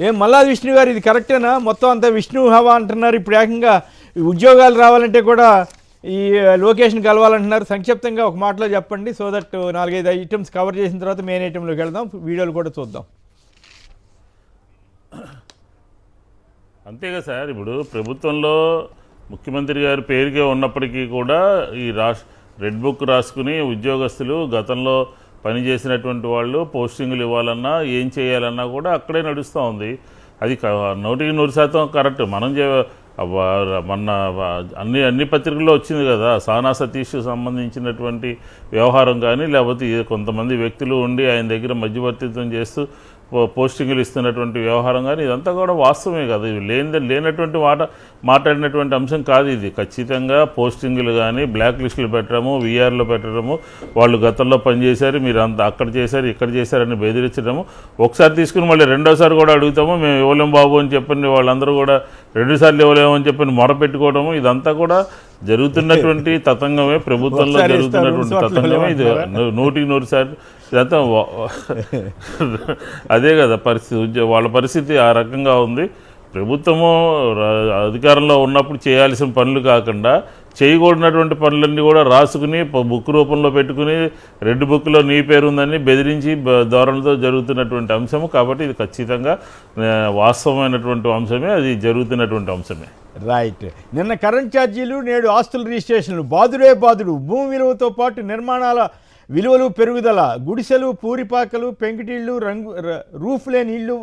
ఏం మల్లాది విష్ణు గారు ఇది కరెక్టేనా? మొత్తం అంతా విష్ణు హవా అంటున్నారు. ఇప్పుడు ఏకంగా ఉద్యోగాలు రావాలంటే కూడా ఈ లొకేషన్ కలవాలంటున్నారు. సంక్షిప్తంగా ఒక మాటలో చెప్పండి, సో దట్ 4-5 ఐటమ్స్ కవర్ చేసిన తర్వాత మెయిన్ ఐటెంలోకి వెళ్దాం, వీడియోలు కూడా చూద్దాం. అంతేగా సార్, ఇప్పుడు ప్రభుత్వంలో ముఖ్యమంత్రి గారి పేరుకే ఉన్నప్పటికీ కూడా ఈ రెడ్ బుక్ రాసుకుని ఉద్యోగస్తులు గతంలో పనిచేసినటువంటి వాళ్ళు పోస్టింగ్లు ఇవ్వాలన్నా ఏం చేయాలన్నా కూడా అక్కడే నడుస్తూ ఉంది. అది 100% కరెక్ట్. మనం మొన్న అన్ని పత్రికల్లో వచ్చింది కదా, సానా సతీష్ సంబంధించినటువంటి వ్యవహారం కానీ, లేకపోతే కొంతమంది వ్యక్తులు ఉండి ఆయన దగ్గర మధ్యవర్తిత్వం చేస్తూ పోస్టింగ్లు ఇస్తున్నటువంటి వ్యవహారం కానీ, ఇదంతా కూడా వాస్తవమే కదా. ఇవి లేనటువంటి మాట్లాడినటువంటి అంశం కాదు ఇది. ఖచ్చితంగా పోస్టింగ్లు కానీ, బ్లాక్ లిస్టులు పెట్టడము, వీఆర్లో పెట్టడము, వాళ్ళు గతంలో పనిచేశారు, మీరు అంత అక్కడ చేశారు ఇక్కడ చేశారని బెదిరించడము, ఒకసారి తీసుకుని మళ్ళీ రెండోసారి కూడా అడుగుతాము, మేము ఇవ్వలేం బాబు అని చెప్పని వాళ్ళందరూ కూడా 2 సార్లు ఇవ్వలేమని చెప్పని మొరపెట్టుకోవడము, ఇదంతా కూడా జరుగుతున్నటువంటి తతంగమే, ప్రభుత్వంలో జరుగుతున్నటువంటి తతంగమే. ఇది 100% ఇదంతా అదే కదా పరిస్థితి. వాళ్ళ పరిస్థితి ఆ రకంగా ఉంది. ప్రభుత్వము అధికారంలో ఉన్నప్పుడు చేయాల్సిన పనులు కాకుండా చేయకూడనటువంటి పనులన్నీ కూడా రాసుకుని బుక్ రూపంలో పెట్టుకుని రెడ్ బుక్లో నీ పేరు ఉందని బెదిరించి ధోరణితో జరుగుతున్నటువంటి అంశము. కాబట్టి ఇది ఖచ్చితంగా వాస్తవమైనటువంటి అంశమే, అది జరుగుతున్నటువంటి అంశమే. రైట్. నిన్న కరెంట్ ఛార్జీలు, నేడు ఆస్తుల రిజిస్ట్రేషన్లు, బాదుడే బాదుడు. భూమి విలువతో పాటు నిర్మాణాల విలువలు పెరుగుదల, గుడిసెలు, పూరిపాకలు, పెంకుటిళ్ళు, రూఫ్ లేని ఇళ్ళు,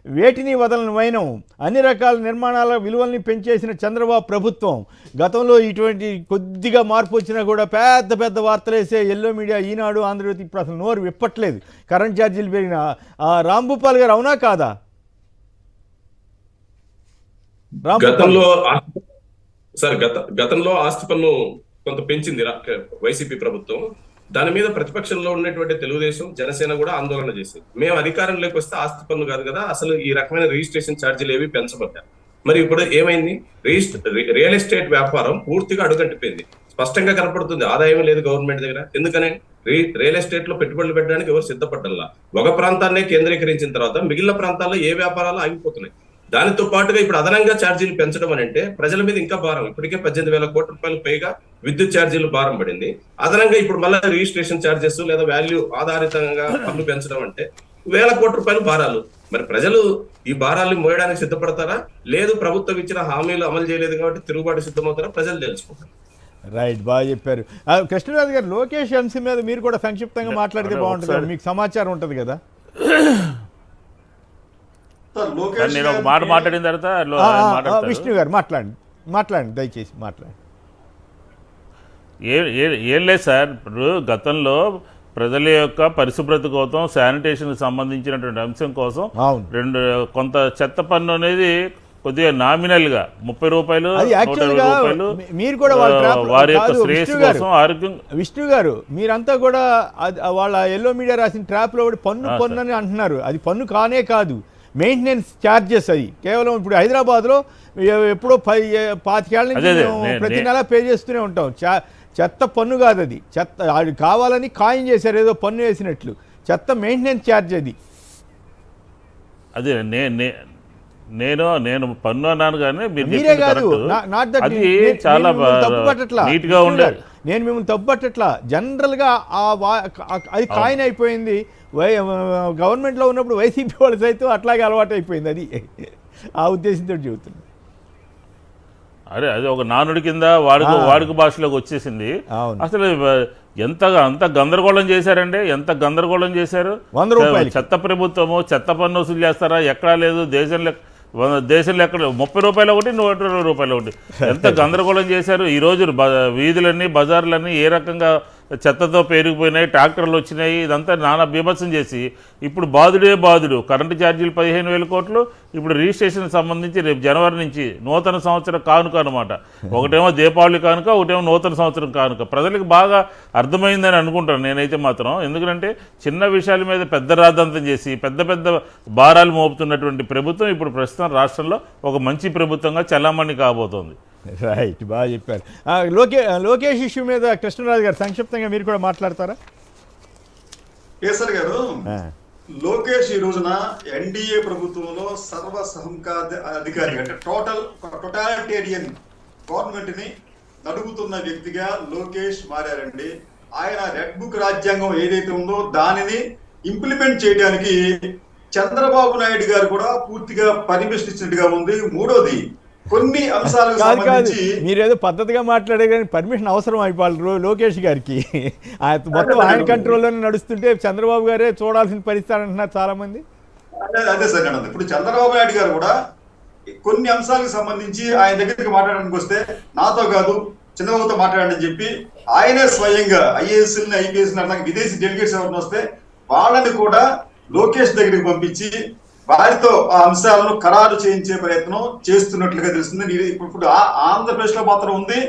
వేటిని వదలని వైనం, అన్ని రకాల నిర్మాణాల విలువల్ని పెంచేసిన చంద్రబాబు ప్రభుత్వం. గతంలో ఇటువంటి కొద్దిగా మార్పు వచ్చినా కూడా పెద్ద పెద్ద వార్తలు వేసే ఎల్లో మీడియా, ఈనాడు, ఆంధ్రజ్యోతి ఇప్పుడు అసలు నోరు విప్పట్లేదు. కరెంట్ ఛార్జీలు పెరిగిన రాంభూపాల్ గారు అవునా కాదా? గతంలో ఆస్తి పన్ను కొంత పెంచింది వైసీపీ ప్రభుత్వం. దాని మీద ప్రతిపక్షంలో ఉన్నటువంటి తెలుగుదేశం, జనసేన కూడా ఆందోళన చేసింది. మేము అధికారంలోకి వస్తే ఆస్తి పన్ను కాదు కదా, అసలు ఈ రకమైన రిజిస్ట్రేషన్ ఛార్జీలు ఏవి పెంచబడ్డాయి. మరి ఇప్పుడు ఏమైంది? రియల్ ఎస్టేట్ వ్యాపారం పూర్తిగా అడుగంటిపోయింది. స్పష్టంగా కనపడుతుంది, ఆదాయం లేదు గవర్నమెంట్ దగ్గర. ఎందుకని? రియల్ ఎస్టేట్ లో పెట్టుబడులు పెట్టడానికి ఎవరు సిద్ధపడ్డల్లా. ఒక ప్రాంతాన్నే కేంద్రీకరించిన తర్వాత మిగిలిన ప్రాంతాల్లో ఏ వ్యాపారాలు ఆగిపోతున్నాయి. దానితో పాటుగా ఇప్పుడు అదనంగా ఛార్జీలు పెంచడం అని అంటే ప్రజల మీద ఇంకా భారం. ఇప్పటికే 18,000 కోట్ల రూపాయలు పైగా విద్యుత్ ఛార్జీలు భారం పడింది. అదనంగా ఇప్పుడు మళ్ళీ రిజిస్ట్రేషన్ ఛార్జెస్ లేదా వాల్యూ ఆధారితంగా పన్ను పెంచడం అంటే 1,000 కోట్ల రూపాయలు భారాలు. మరి ప్రజలు ఈ భారాలు మోయడానికి సిద్ధపడతారా, లేదు ప్రభుత్వం ఇచ్చిన హామీలు అమలు చేయలేదు కాబట్టి తిరుగుబాటు సిద్ధమవుతారా, ప్రజలు తెలుసుకుంటారు. రైట్, బాగా చెప్పారు. కృష్ణరాజు గారు, లోకేష్ అంశం మీద మీరు కూడా సంక్షిప్తంగా మాట్లాడితే బాగుంటుంది, మీకు సమాచారం ఉంటుంది కదా. నేను ఒక మాట మాట్లాడిన తర్వాత విష్ణు గారు మాట్లాడండి దయచేసి మాట్లాడండి. ఏం లేదు సార్, ఇప్పుడు గతంలో ప్రజల యొక్క పరిశుభ్రత కోసం, శానిటేషన్కి సంబంధించినటువంటి అంశం కోసం కొంత చెత్త పన్ను అనేది కొద్దిగా నామినల్గా 30 రూపాయలు, 120 రూపాయలు మీరు కూడా వారి యొక్క శ్రేయస్సు కోసం, ఆరోగ్యం. విష్ణు గారు, మీరంతా కూడా వాళ్ళ ఎల్లో మీడియా రాసిన ట్రాప్లో పన్ను అని అంటున్నారు. అది పన్ను కానే కాదు, మెయింటెనెన్స్ ఛార్జెస్. అది కేవలం ఇప్పుడు హైదరాబాద్లో ఎప్పుడో 25 ఏళ్ళ నుంచి ప్రతి నెల పే చేస్తూనే ఉంటాం. చెత్త పన్ను కాదు అది, చెత్త అది కావాలని ఖాయం చేశారు, ఏదో పన్ను వేసినట్లు. చెత్త మెయింటెనెన్స్ ఛార్జ్ అది. అదే నేను పన్ను అన్నాను కానీ మీరే కాదు, అది చాలా నీట్గా ఉండేది. నేను మిమ్మల్ని తప్పుపట్టట్లా, జనరల్గా అది కాయిన్ అయిపోయింది. గవర్నమెంట్లో ఉన్నప్పుడు వైసీపీ వాళ్ళు సైతం అట్లాగే అలవాటు అయిపోయింది. అది ఆ ఉద్దేశంతో చెబుతుంది. అది ఒక నానుడి కింద వాడుక భాషలోకి వచ్చేసింది. అసలు అంత గందరగోళం చేశారండి, ఎంత గందరగోళం చేశారు. 100 రూపాయలు చెత్త ప్రభుత్వము, చెత్త పన్ను వసూలు చేస్తారా? ఎక్కడా లేదు దేశంలో ఎక్కడ 30 రూపాయలు ఒకటి, 120 రూపాయలు ఒకటి. ఎంత గందరగోళం చేశారు. ఈరోజు వీధులన్నీ, బజార్లన్నీ ఏ రకంగా చెత్తతో పేరుకుపోయినాయి, ట్రాక్టర్లు వచ్చినాయి, ఇదంతా నానా బీభత్సం చేసి ఇప్పుడు బాదుడు కరెంటు ఛార్జీలు 15,000 కోట్లు. ఇప్పుడు రిజిస్ట్రేషన్ సంబంధించి రేపు జనవరి నుంచి నూతన సంవత్సరం కానుక అనమాట. ఒకటేమో దీపావళి కానుక, ఒకటేమో నూతన సంవత్సరం కానుక. ప్రజలకు బాగా అర్థమైందని అనుకుంటాను నేనైతే మాత్రం. ఎందుకంటే చిన్న విషయాల మీద పెద్ద రాద్ధాంతం చేసి పెద్ద భారాలు మోపుతున్నటువంటి ప్రభుత్వం ఇప్పుడు ప్రస్తుతం రాష్ట్రంలో ఒక మంచి ప్రభుత్వంగా చలామణి కాబోతోంది. రైట్, బాగా చెప్పారు. లోకేష్ ఇష్యూ మీద కృష్ణరాజు గారు సంక్షిప్తంగా మీరు కూడా మాట్లాడతారా? కేసరి గారు, లోకేష్ ఈ రోజున ఎన్డీఏ ప్రభుత్వంలో అధికారి అంటే టోటాలిటేరియన్ గవర్నమెంట్ ని నడుపుతున్న వ్యక్తిగా లోకేష్ మారారండి. ఆయన రెడ్ బుక్ రాజ్యాంగం ఏదైతే ఉందో దానిని ఇంప్లిమెంట్ చేయడానికి చంద్రబాబు నాయుడు గారు కూడా పూర్తిగా పర్మిషన్ ఇచ్చినట్టుగా ఉంది. మూడోది కొన్ని అంశాలకు సంబంధించి మీరేదో పద్ధతిగా మాట్లాడే కానీ పర్మిషన్ అవసరం అయిపోవాలి లోకేష్ గారికి. మొత్తం ఆయన కంట్రోల్లోనే నడుస్తుంటే చంద్రబాబు గారే చూడాల్సిన పరిస్థితి అంటున్నారు చాలా మంది. అదే సార్ నేను ఇప్పుడు చంద్రబాబు నాయుడు గారు కూడా కొన్ని అంశాలకు సంబంధించి ఆయన దగ్గరికి మాట్లాడడానికి వస్తే నాతో కాదు చంద్రబాబుతో మాట్లాడని చెప్పి ఆయనే స్వయంగా ఐఏఎస్ఎల్ని ఐపీఎస్ విదేశీ డెలిగేట్స్ ఎవరిని వస్తే వాళ్ళని కూడా లోకేష్ దగ్గరికి పంపించి వారితో ఆ అంశాలను ఖరారు చేయించే ప్రయత్నం చేస్తున్నట్లుగా తెలుస్తుంది. ఇప్పుడు ఆంధ్రప్రదేశ్ లో మాత్రం ఉంది.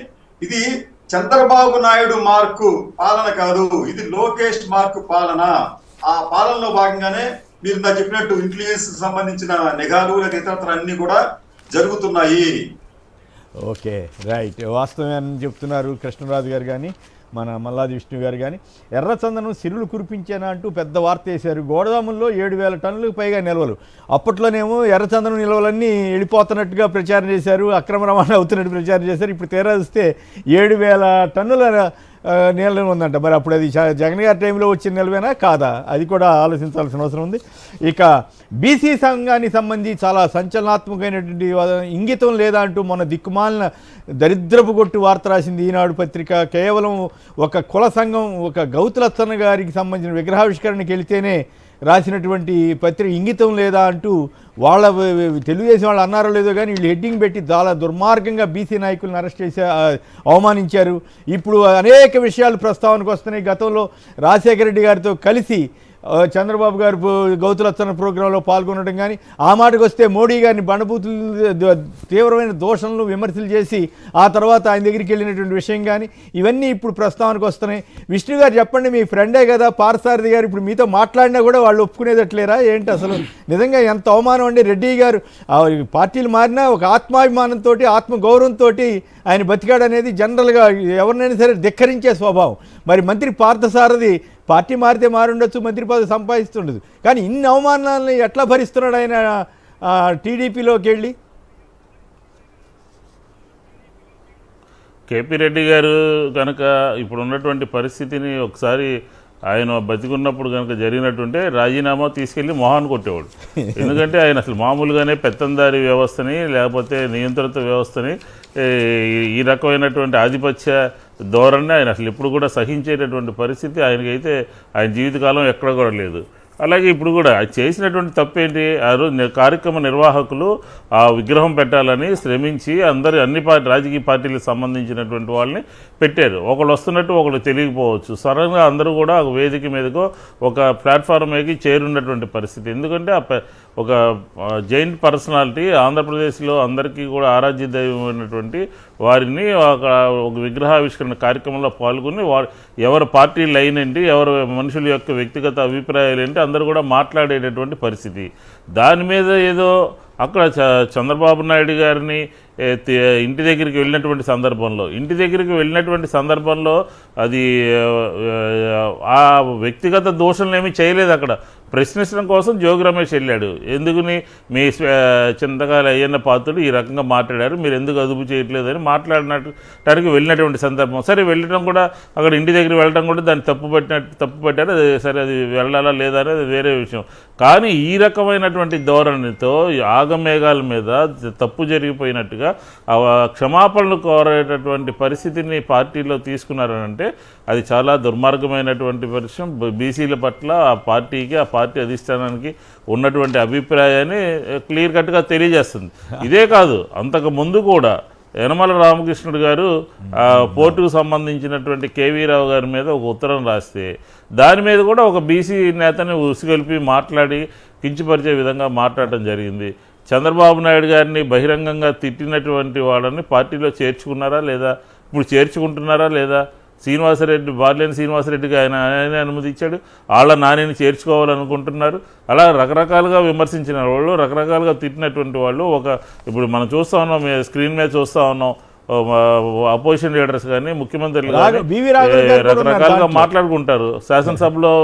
ఇది చంద్రబాబు నాయుడు మార్కు పాలన కాదు, ఇది లోకేష్ మార్కు పాలన. ఆ పాలనలో భాగంగానే మీరు నాకు చెప్పినట్టు ఇన్ఫ్లుయెన్స్ సంబంధించిన నిఘాలు లేదా ఇతరత్ర అన్ని కూడా జరుగుతున్నాయి. ఓకే రైట్, వాస్తవమే అని చెప్తున్నారు కృష్ణరాజు గారు కానీ మన మల్లాది విష్ణు గారు కానీ. ఎర్రచందనం సిరులు కురిపించేనా అంటూ పెద్ద వార్త వేశారు. గోడదాముల్లో 7,000 టన్నులకు పైగా నిల్వలు. అప్పట్లోనేమో ఎర్రచందనం నిల్వలన్నీ వెళ్ళిపోతున్నట్టుగా ప్రచారం చేశారు, అక్రమ రవాణా అవుతున్నట్టు ప్రచారం చేశారు. ఇప్పుడు తీరా చూస్తే 7,000 టన్నుల నిల్వ ఉందంట. మరి అప్పుడు అది జగన్ గారి టైంలో వచ్చిన నిల్వేనా కాదా, అది కూడా ఆలోచించాల్సిన అవసరం ఉంది. ఇక బీసీ సంఘానికి సంబంధించి చాలా సంచలనాత్మకమైనటువంటి ఇంగితం లేదా అంటూ మొన్న దిక్కుమాలిన దరిద్రపు కొట్టు వార్త రాసింది ఈనాడు పత్రిక. కేవలం ఒక కుల సంఘం, ఒక గౌతులచ్చన్న గారికి సంబంధించిన విగ్రహావిష్కరణకి వెళితేనే రాసినటువంటి పత్రిక ఇంగితం లేదా అంటూ వాళ్ళ తెలుగుదేశం వాళ్ళు అన్నారో లేదో కానీ వీళ్ళు హెడ్డింగ్ పెట్టి చాలా దుర్మార్గంగా బీసీ నాయకులను అరెస్ట్ చేసి అవమానించారు. ఇప్పుడు అనేక విషయాలు ప్రస్తావనకు వస్తున్నాయి. గతంలో రాజశేఖర రెడ్డి గారితో కలిసి చంద్రబాబు గారు గౌతులచ్చన్న ప్రోగ్రాంలో పాల్గొనడం కానీ, ఆ మాటకు వస్తే మోడీ గారిని బండబూతులు తీవ్రమైన దోషణలు విమర్శలు చేసి ఆ తర్వాత ఆయన దగ్గరికి వెళ్ళినటువంటి విషయం కానీ ఇవన్నీ ఇప్పుడు ప్రస్తావనకు వస్తున్నాయి. విష్ణు గారు చెప్పండి, మీ ఫ్రెండే కదా పార్థసారథి గారు, ఇప్పుడు మీతో మాట్లాడినా కూడా వాళ్ళు ఒప్పుకునేదట్లేరా ఏంటి అసలు? నిజంగా ఎంత అవమానం అండి. రెడ్డి గారు పార్టీలు మారినా ఒక ఆత్మాభిమానంతో ఆత్మగౌరవంతో ఆయన బతికాడు అనేది జనరల్గా ఎవరినైనా సరే ధిక్కరించే స్వభావం. మరి మంత్రి పార్థసారథి పార్టీ మారితే మారుండొచ్చు, మంత్రి పదవి సంపాదిస్తుండదు, కానీ ఇన్ని అవమానాలను ఎట్లా భరిస్తున్నాడు ఆయన టీడీపీలోకి వెళ్ళి? కేపీ రెడ్డి గారు కనుక ఇప్పుడు ఉన్నటువంటి పరిస్థితిని ఒకసారి ఆయన బతికున్నప్పుడు కనుక జరిగినట్టుంటే రాజీనామా తీసుకెళ్ళి మొహాన్ని కొట్టేవాడు. ఎందుకంటే ఆయన అసలు మామూలుగానే పెత్తందారి వ్యవస్థని లేకపోతే నియంత్రిత వ్యవస్థని ఈ రకమైనటువంటి ఆధిపత్య ధోరణి ఆయన అసలు ఇప్పుడు కూడా సహించేటటువంటి పరిస్థితి ఆయనకైతే ఆయన జీవితకాలం ఎక్కడ కూడా లేదు. అలాగే ఇప్పుడు కూడా చేసినటువంటి తప్పేంటి, ఆ రోజు కార్యక్రమ నిర్వాహకులు ఆ విగ్రహం పెట్టాలని శ్రమించి అన్ని రాజకీయ పార్టీలకు సంబంధించినటువంటి వాళ్ళని పెట్టారు. ఒకళ్ళు వస్తున్నట్టు ఒకళ్ళు తెలియకపోవచ్చు. సడన్గా అందరూ కూడా ఒక వేదిక మీదకో ఒక ప్లాట్ఫామ్ మీదకి చేరున్నటువంటి పరిస్థితి. ఎందుకంటే ఒక జైంట్ పర్సనాలిటీ ఆంధ్రప్రదేశ్లో అందరికీ కూడా ఆరాధ్య దైవమైనటువంటి వారిని ఒక విగ్రహావిష్కరణ కార్యక్రమంలో పాల్గొని ఎవరి పార్టీ లైన్ ఏంటి, ఎవరి మనుషుల యొక్క వ్యక్తిగత అభిప్రాయాలు ఏంటి అందరూ కూడా మాట్లాడేటటువంటి పరిస్థితి. దాని మీద ఏదో అక్కడ చంద్రబాబు నాయుడు గారిని ఇంటి దగ్గరికి వెళ్ళినటువంటి సందర్భంలో అది ఆ వ్యక్తిగత దోషణలు ఏమీ చేయలేదు. అక్కడ ప్రశ్నించడం కోసం జోగి రమేష్ వెళ్ళాడు. ఎందుకుని మీ చింతకాయల అయ్యన్న పాత్రుడు ఈ రకంగా మాట్లాడారు, మీరు ఎందుకు అదుపు చేయట్లేదని మాట్లాడినట్టుకి వెళ్ళినటువంటి సందర్భం. సరే వెళ్ళడం కూడా అక్కడ ఇంటి దగ్గర వెళ్ళడం కూడా దాన్ని తప్పు పట్టారు. అది సరే, అది వెళ్ళాలా లేదా అనేది వేరే విషయం. కానీ ఈ రకమైనటువంటి ధోరణితో ఆగమేఘాల మీద తప్పు జరిగిపోయినట్టుగా క్షమాపణలు కోరేటటువంటి పరిస్థితిని పార్టీలో తీసుకున్నారనంటే అది చాలా దుర్మార్గమైనటువంటి విషయం. బీసీల పట్ల ఆ పార్టీకి, ఆ పార్టీ అధిష్టానానికి ఉన్నటువంటి అభిప్రాయాన్ని క్లియర్ కట్గా తెలియజేస్తుంది. ఇదే కాదు, అంతకు ముందు కూడా యనమల రామకృష్ణుడు గారు పోర్టుకు సంబంధించినటువంటి కేవీ రావు గారి మీద ఒక ఉత్తరం రాస్తే దాని మీద కూడా ఒక బీసీ నేతని ఉసిగొల్పి మాట్లాడి కించపరిచే విధంగా మాట్లాడటం జరిగింది. చంద్రబాబు నాయుడు గారిని బహిరంగంగా తిట్టినటువంటి వాళ్ళని పార్టీలో చేర్చుకున్నారా లేదా, ఇప్పుడు చేర్చుకుంటున్నారా లేదా? బాలినేని శ్రీనివాసరెడ్డికి ఆయన అనుమతి ఇచ్చాడు, వాళ్ళ నానిని చేర్చుకోవాలనుకుంటున్నారు. అలా రకరకాలుగా విమర్శించిన వాళ్ళు, రకరకాలుగా తిట్టినటువంటి వాళ్ళు ఇప్పుడు మనం చూస్తూ ఉన్నాం, స్క్రీన్ మీద చూస్తూ ఉన్నాం, అపోజిషన్ లీడర్స్ కానీ ముఖ్యమంత్రులు కానీ రకరకాలుగా మాట్లాడుకుంటారు శాసనసభలో.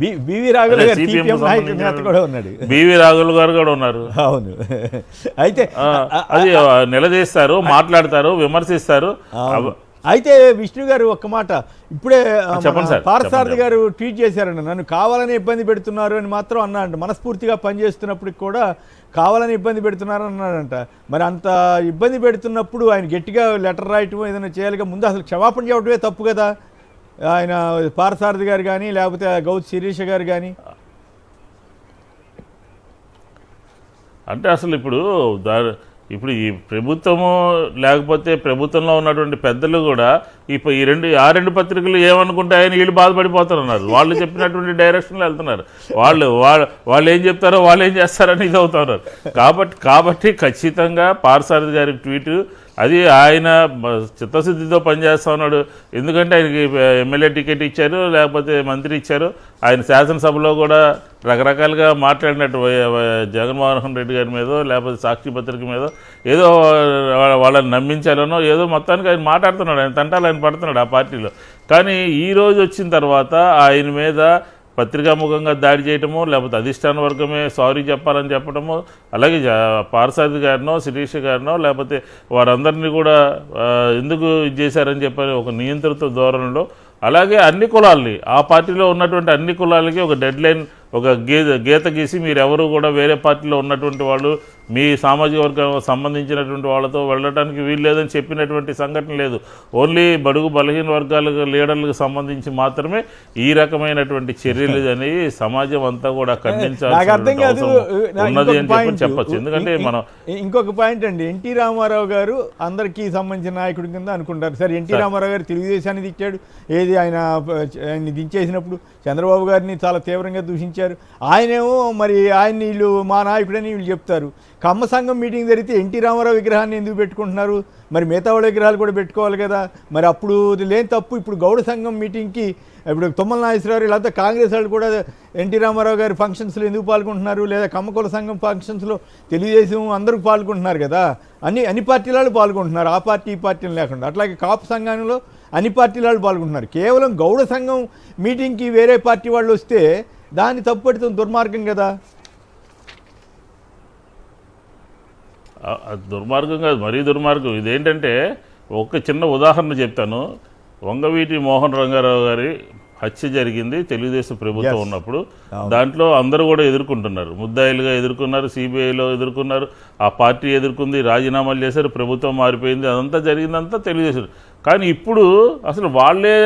బివి రాఘుల్ అదే గారు CPM కు CPM నాయకుడి నేత సంబంధించిన కూడా ఉన్నాడు. బివి రాఘుల్ గారు కూడా ఉన్నారు. అవును. అయితే అది నిలదీస్తారు, మాట్లాడతారు, విమర్శిస్తారు. అయితే విష్ణు గారు ఒక్క మాట ఇప్పుడే చెప్పండి సార్, పార్థసారథి చెప్పండి. గారు ట్వీట్ చేశారండి, నన్ను కావాలని ఇబ్బంది పెడుతున్నారు అని మాత్రం అన్నాడంట. మనస్ఫూర్తిగా పనిచేస్తున్నప్పటికి కూడా కావాలని ఇబ్బంది పెడుతున్నారు అన్నాడంట. మరి అంత ఇబ్బంది పెడుతున్నప్పుడు ఆయన గట్టిగా లెటర్ రాయటం ఏదైనా చేయాలిగా, ముందు అసలు క్షమాపణ చెప్పడమే తప్పు కదా ఆయన పార్థసారథి గారు కానీ లేకపోతే గౌత్ శిరీష గారు కానీ. అంటే అసలు ఇప్పుడు ఈ ప్రభుత్వము లేకపోతే ప్రభుత్వంలో ఉన్నటువంటి పెద్దలు కూడా ఈ రెండు పత్రికలు ఏమనుకుంటాయని వీళ్ళు బాధపడిపోతున్నారు. వాళ్ళు చెప్పినటువంటి డైరెక్షన్లో వెళ్తున్నారు. వాళ్ళు ఏం చెప్తారో వాళ్ళు ఏం చేస్తారని ఇది అవుతున్నారు. కాబట్టి ఖచ్చితంగా పార్థసారథి గారి ట్వీట్ అది ఆయన చిత్తశుద్ధితో పనిచేస్తా ఉన్నాడు. ఎందుకంటే ఆయనకి ఎమ్మెల్యే టికెట్ ఇచ్చారు, లేకపోతే మంత్రి ఇచ్చారు. ఆయన శాసనసభలో కూడా రకరకాలుగా మాట్లాడినట్టు జగన్మోహన్ రెడ్డి గారి మీదో లేకపోతే సాక్షి పత్రిక మీదో ఏదో వాళ్ళని నమ్మించాలనో ఏదో మొత్తానికి ఆయన మాట్లాడుతున్నాడు. ఆయన తంటాలు ఆయన పడుతున్నాడు ఆ పార్టీలో. కానీ ఈ రోజు వచ్చిన తర్వాత ఆయన మీద పత్రికాముఖంగా దాడి చేయటము, లేకపోతే అధిష్టాన వర్గమే సారీ చెప్పాలని చెప్పడము, అలాగే పార్థసారథి గారినో శిరీష గారినో లేకపోతే వారందరినీ కూడా ఎందుకు ఇది చేశారని చెప్పని ఒక నియంత్రిత ధోరణిలో, అలాగే అన్ని కులాలని ఆ పార్టీలో ఉన్నటువంటి అన్ని కులాలకి ఒక డెడ్ లైన్, ఒక గీత గీసి మీరెవరు కూడా వేరే పార్టీలో ఉన్నటువంటి వాళ్ళు మీ సామాజిక వర్గం సంబంధించినటువంటి వాళ్ళతో వెళ్ళడానికి వీలు లేదని చెప్పినటువంటి సంఘటన లేదు. ఓన్లీ బడుగు బలహీన వర్గాలకు లీడర్లకు సంబంధించి మాత్రమే ఈ రకమైనటువంటి చర్యలు అనేవి సమాజం అంతా కూడా ఖండించాల్సిన ఉన్నది అని చెప్పచ్చు. ఎందుకంటే మనం ఇంకొక పాయింట్ అండి, ఎన్టీ రామారావు గారు అందరికీ సంబంధించిన నాయకుడి కింద అనుకుంటారు. సరే, ఎన్టీ రామారావు గారు తెలుగుదేశాన్ని దిచ్చాడు, ఏది ఆయన దించేసినప్పుడు చంద్రబాబు గారిని చాలా తీవ్రంగా దూషించారు. ఆయనేమో మరి ఆయన వీళ్ళు మా నాయకుడని వీళ్ళు చెప్తారు. కమ్మ సంఘం మీటింగ్ జరిగితే ఎన్టీ రామారావు విగ్రహాన్ని ఎందుకు పెట్టుకుంటున్నారు? మరి మిగతా వాళ్ళ విగ్రహాలు కూడా పెట్టుకోవాలి కదా. మరి అప్పుడు లేని తప్పు ఇప్పుడు గౌడ సంఘం మీటింగ్కి ఇప్పుడు తుమ్మల నాగేశ్వరరావు వీళ్ళంతా కాంగ్రెస్ వాళ్ళు కూడా ఎన్టీ రామారావు గారి ఫంక్షన్స్లో ఎందుకు పాల్గొంటున్నారు? లేదా కమ్మకుల సంఘం ఫంక్షన్స్లో తెలుగుదేశం అందరూ పాల్గొంటున్నారు కదా. అన్ని పార్టీల వాళ్ళు పాల్గొంటున్నారు, ఆ పార్టీ ఈ పార్టీలు లేకుండా. అట్లాగే కాపు సంఘంలో అన్ని పార్టీల వాళ్ళు పాల్గొంటున్నారు. కేవలం గౌడ సంఘం మీటింగ్కి వేరే పార్టీ వాళ్ళు వస్తే దాన్ని తప్పుపడుతున్న దుర్మార్గం కదా. దుర్మార్గం కాదు, మరీ దుర్మార్గం. ఇదేంటంటే ఒక చిన్న ఉదాహరణ చెప్తాను. వంగవీటి మోహన్ రంగారావు గారి హత్య జరిగింది తెలుగుదేశం ప్రభుత్వం ఉన్నప్పుడు. దాంట్లో అందరూ కూడా ఎదుర్కొంటున్నారు, ముద్దాయిలుగా ఎదుర్కొన్నారు, సిబిఐలో ఎదుర్కొన్నారు, ఆ పార్టీ ఎదుర్కొంది, రాజీనామాలు చేశారు, ప్రభుత్వం మారిపోయింది, అదంతా జరిగిందంతా తెలుగుదేశం. కానీ ఇప్పుడు అసలు వాళ్ళే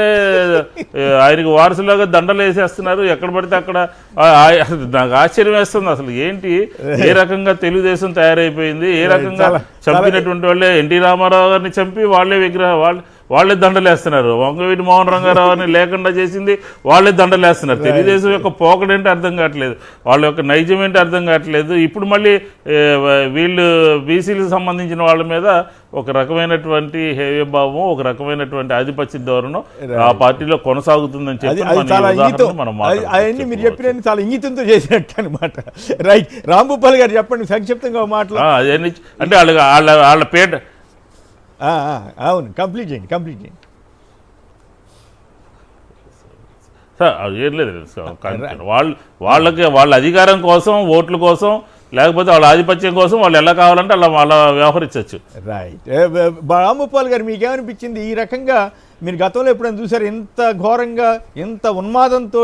ఆయనకు వారసులాగా దండలు వేసేస్తున్నారు ఎక్కడ పడితే అక్కడ. నాకు ఆశ్చర్యం వేస్తుంది అసలు ఏంటి, ఏ రకంగా తెలుగుదేశం తయారైపోయింది, ఏ రకంగా చంపినటువంటి వాళ్ళే ఎన్టీ రామారావు గారిని చంపి వాళ్ళే దండలేస్తున్నారు. వంగవీటి మోహన్ రంగారావు అని లేకుండా చేసింది వాళ్ళే దండలేస్తున్నారు. తెలుగుదేశం యొక్క పోకడేంటి అర్థం కావట్లేదు, వాళ్ళ యొక్క నైజం ఏంటి అర్థం కావట్లేదు. ఇప్పుడు మళ్ళీ వీళ్ళు బీసీలకు సంబంధించిన వాళ్ళ మీద ఒక రకమైనటువంటి హేయభావం, ఒక రకమైనటువంటి ఆధిపత్య ధోరణం ఆ పార్టీలో కొనసాగుతుందని చెప్పి అవన్నీ మీరు చెప్పిన చాలా ఇంగితంతో చేసినట్టు అనమాట. రైట్, రాంభూపాల్ గారు చెప్పండి సంక్షిప్తంగా మాటలు. అదేంటి అంటే వాళ్ళ పేట. అవును, కంప్లీట్ చేయండి. ఏం లేదు, వాళ్ళ అధికారం కోసం, ఓట్ల కోసం, లేకపోతే వాళ్ళ ఆధిపత్యం కోసం వాళ్ళు ఎలా కావాలంటే అలా వ్యవహరించవచ్చు. రైట్, రాంభూపాల్ గారు మీకేమనిపించింది ఈ రకంగా? మీరు గతంలో ఎప్పుడైనా చూసారు ఎంత ఘోరంగా, ఎంత ఉన్మాదంతో,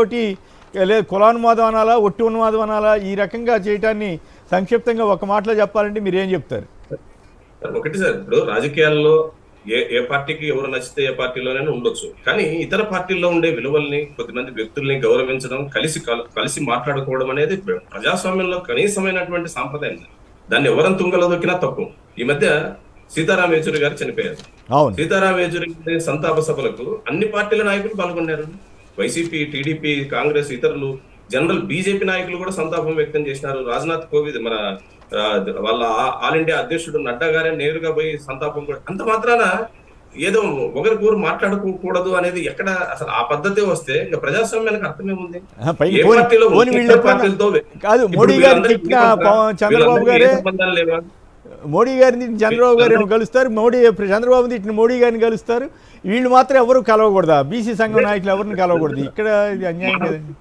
లేదు కులానువాదం అనాలా, ఒట్టి ఉన్మాదం అనాలా, ఈ రకంగా చేయటాన్ని సంక్షిప్తంగా ఒక మాటలో చెప్పాలంటే మీరు ఏం చెప్తారు? ఒకటి సార్, ఇప్పుడు రాజకీయాల్లో ఏ పార్టీకి ఎవరు నచ్చితే ఏ పార్టీలోనైనా ఉండొచ్చు, కానీ ఇతర పార్టీల్లో ఉండే విలువల్ని, కొద్దిమంది వ్యక్తుల్ని గౌరవించడం, కలిసి మాట్లాడుకోవడం అనేది ప్రజాస్వామ్యంలో కనీసమైనటువంటి సాంప్రదాయం. దాన్ని ఎవరం తుంగలో దొక్కినా తప్పు. ఈ మధ్య సీతారాం యేచూరి గారు చనిపోయారు. సీతారాం యేచూరి గారి సంతాప సభలకు అన్ని పార్టీల నాయకులు పాల్గొన్నారు. వైసీపీ, టీడీపీ, కాంగ్రెస్, ఇతరులు, జనరల్ బీజేపీ నాయకులు కూడా సంతాపం వ్యక్తం చేసినారు. రాజ్నాథ్ కోవింద్, మన వాళ్ళ ఆల్ ఇండియా అధ్యక్షుడు నడ్డా గారే నేరుగా పోయి సంతాపం కూడా. అంత మాత్రాన ఏదో ఒకరికొకరు మాట్లాడుకోకూడదు అనేది ఎక్కడ అసలు ఆ పద్ధతి వస్తే ఇంకా ప్రజాస్వామ్యానికి అర్థమేముంది? మోడీ గారిని చంద్రబాబు గారిని కలుస్తారు, చంద్రబాబు తిట్టిన మోడీ గారిని కలుస్తారు, వీళ్ళు మాత్రం ఎవరు కలవకూడదా? బీసీ సంఘం నాయకులు ఎవరిని కలవకూడదు. ఇక్కడ ఇది అన్యాయం కదండి.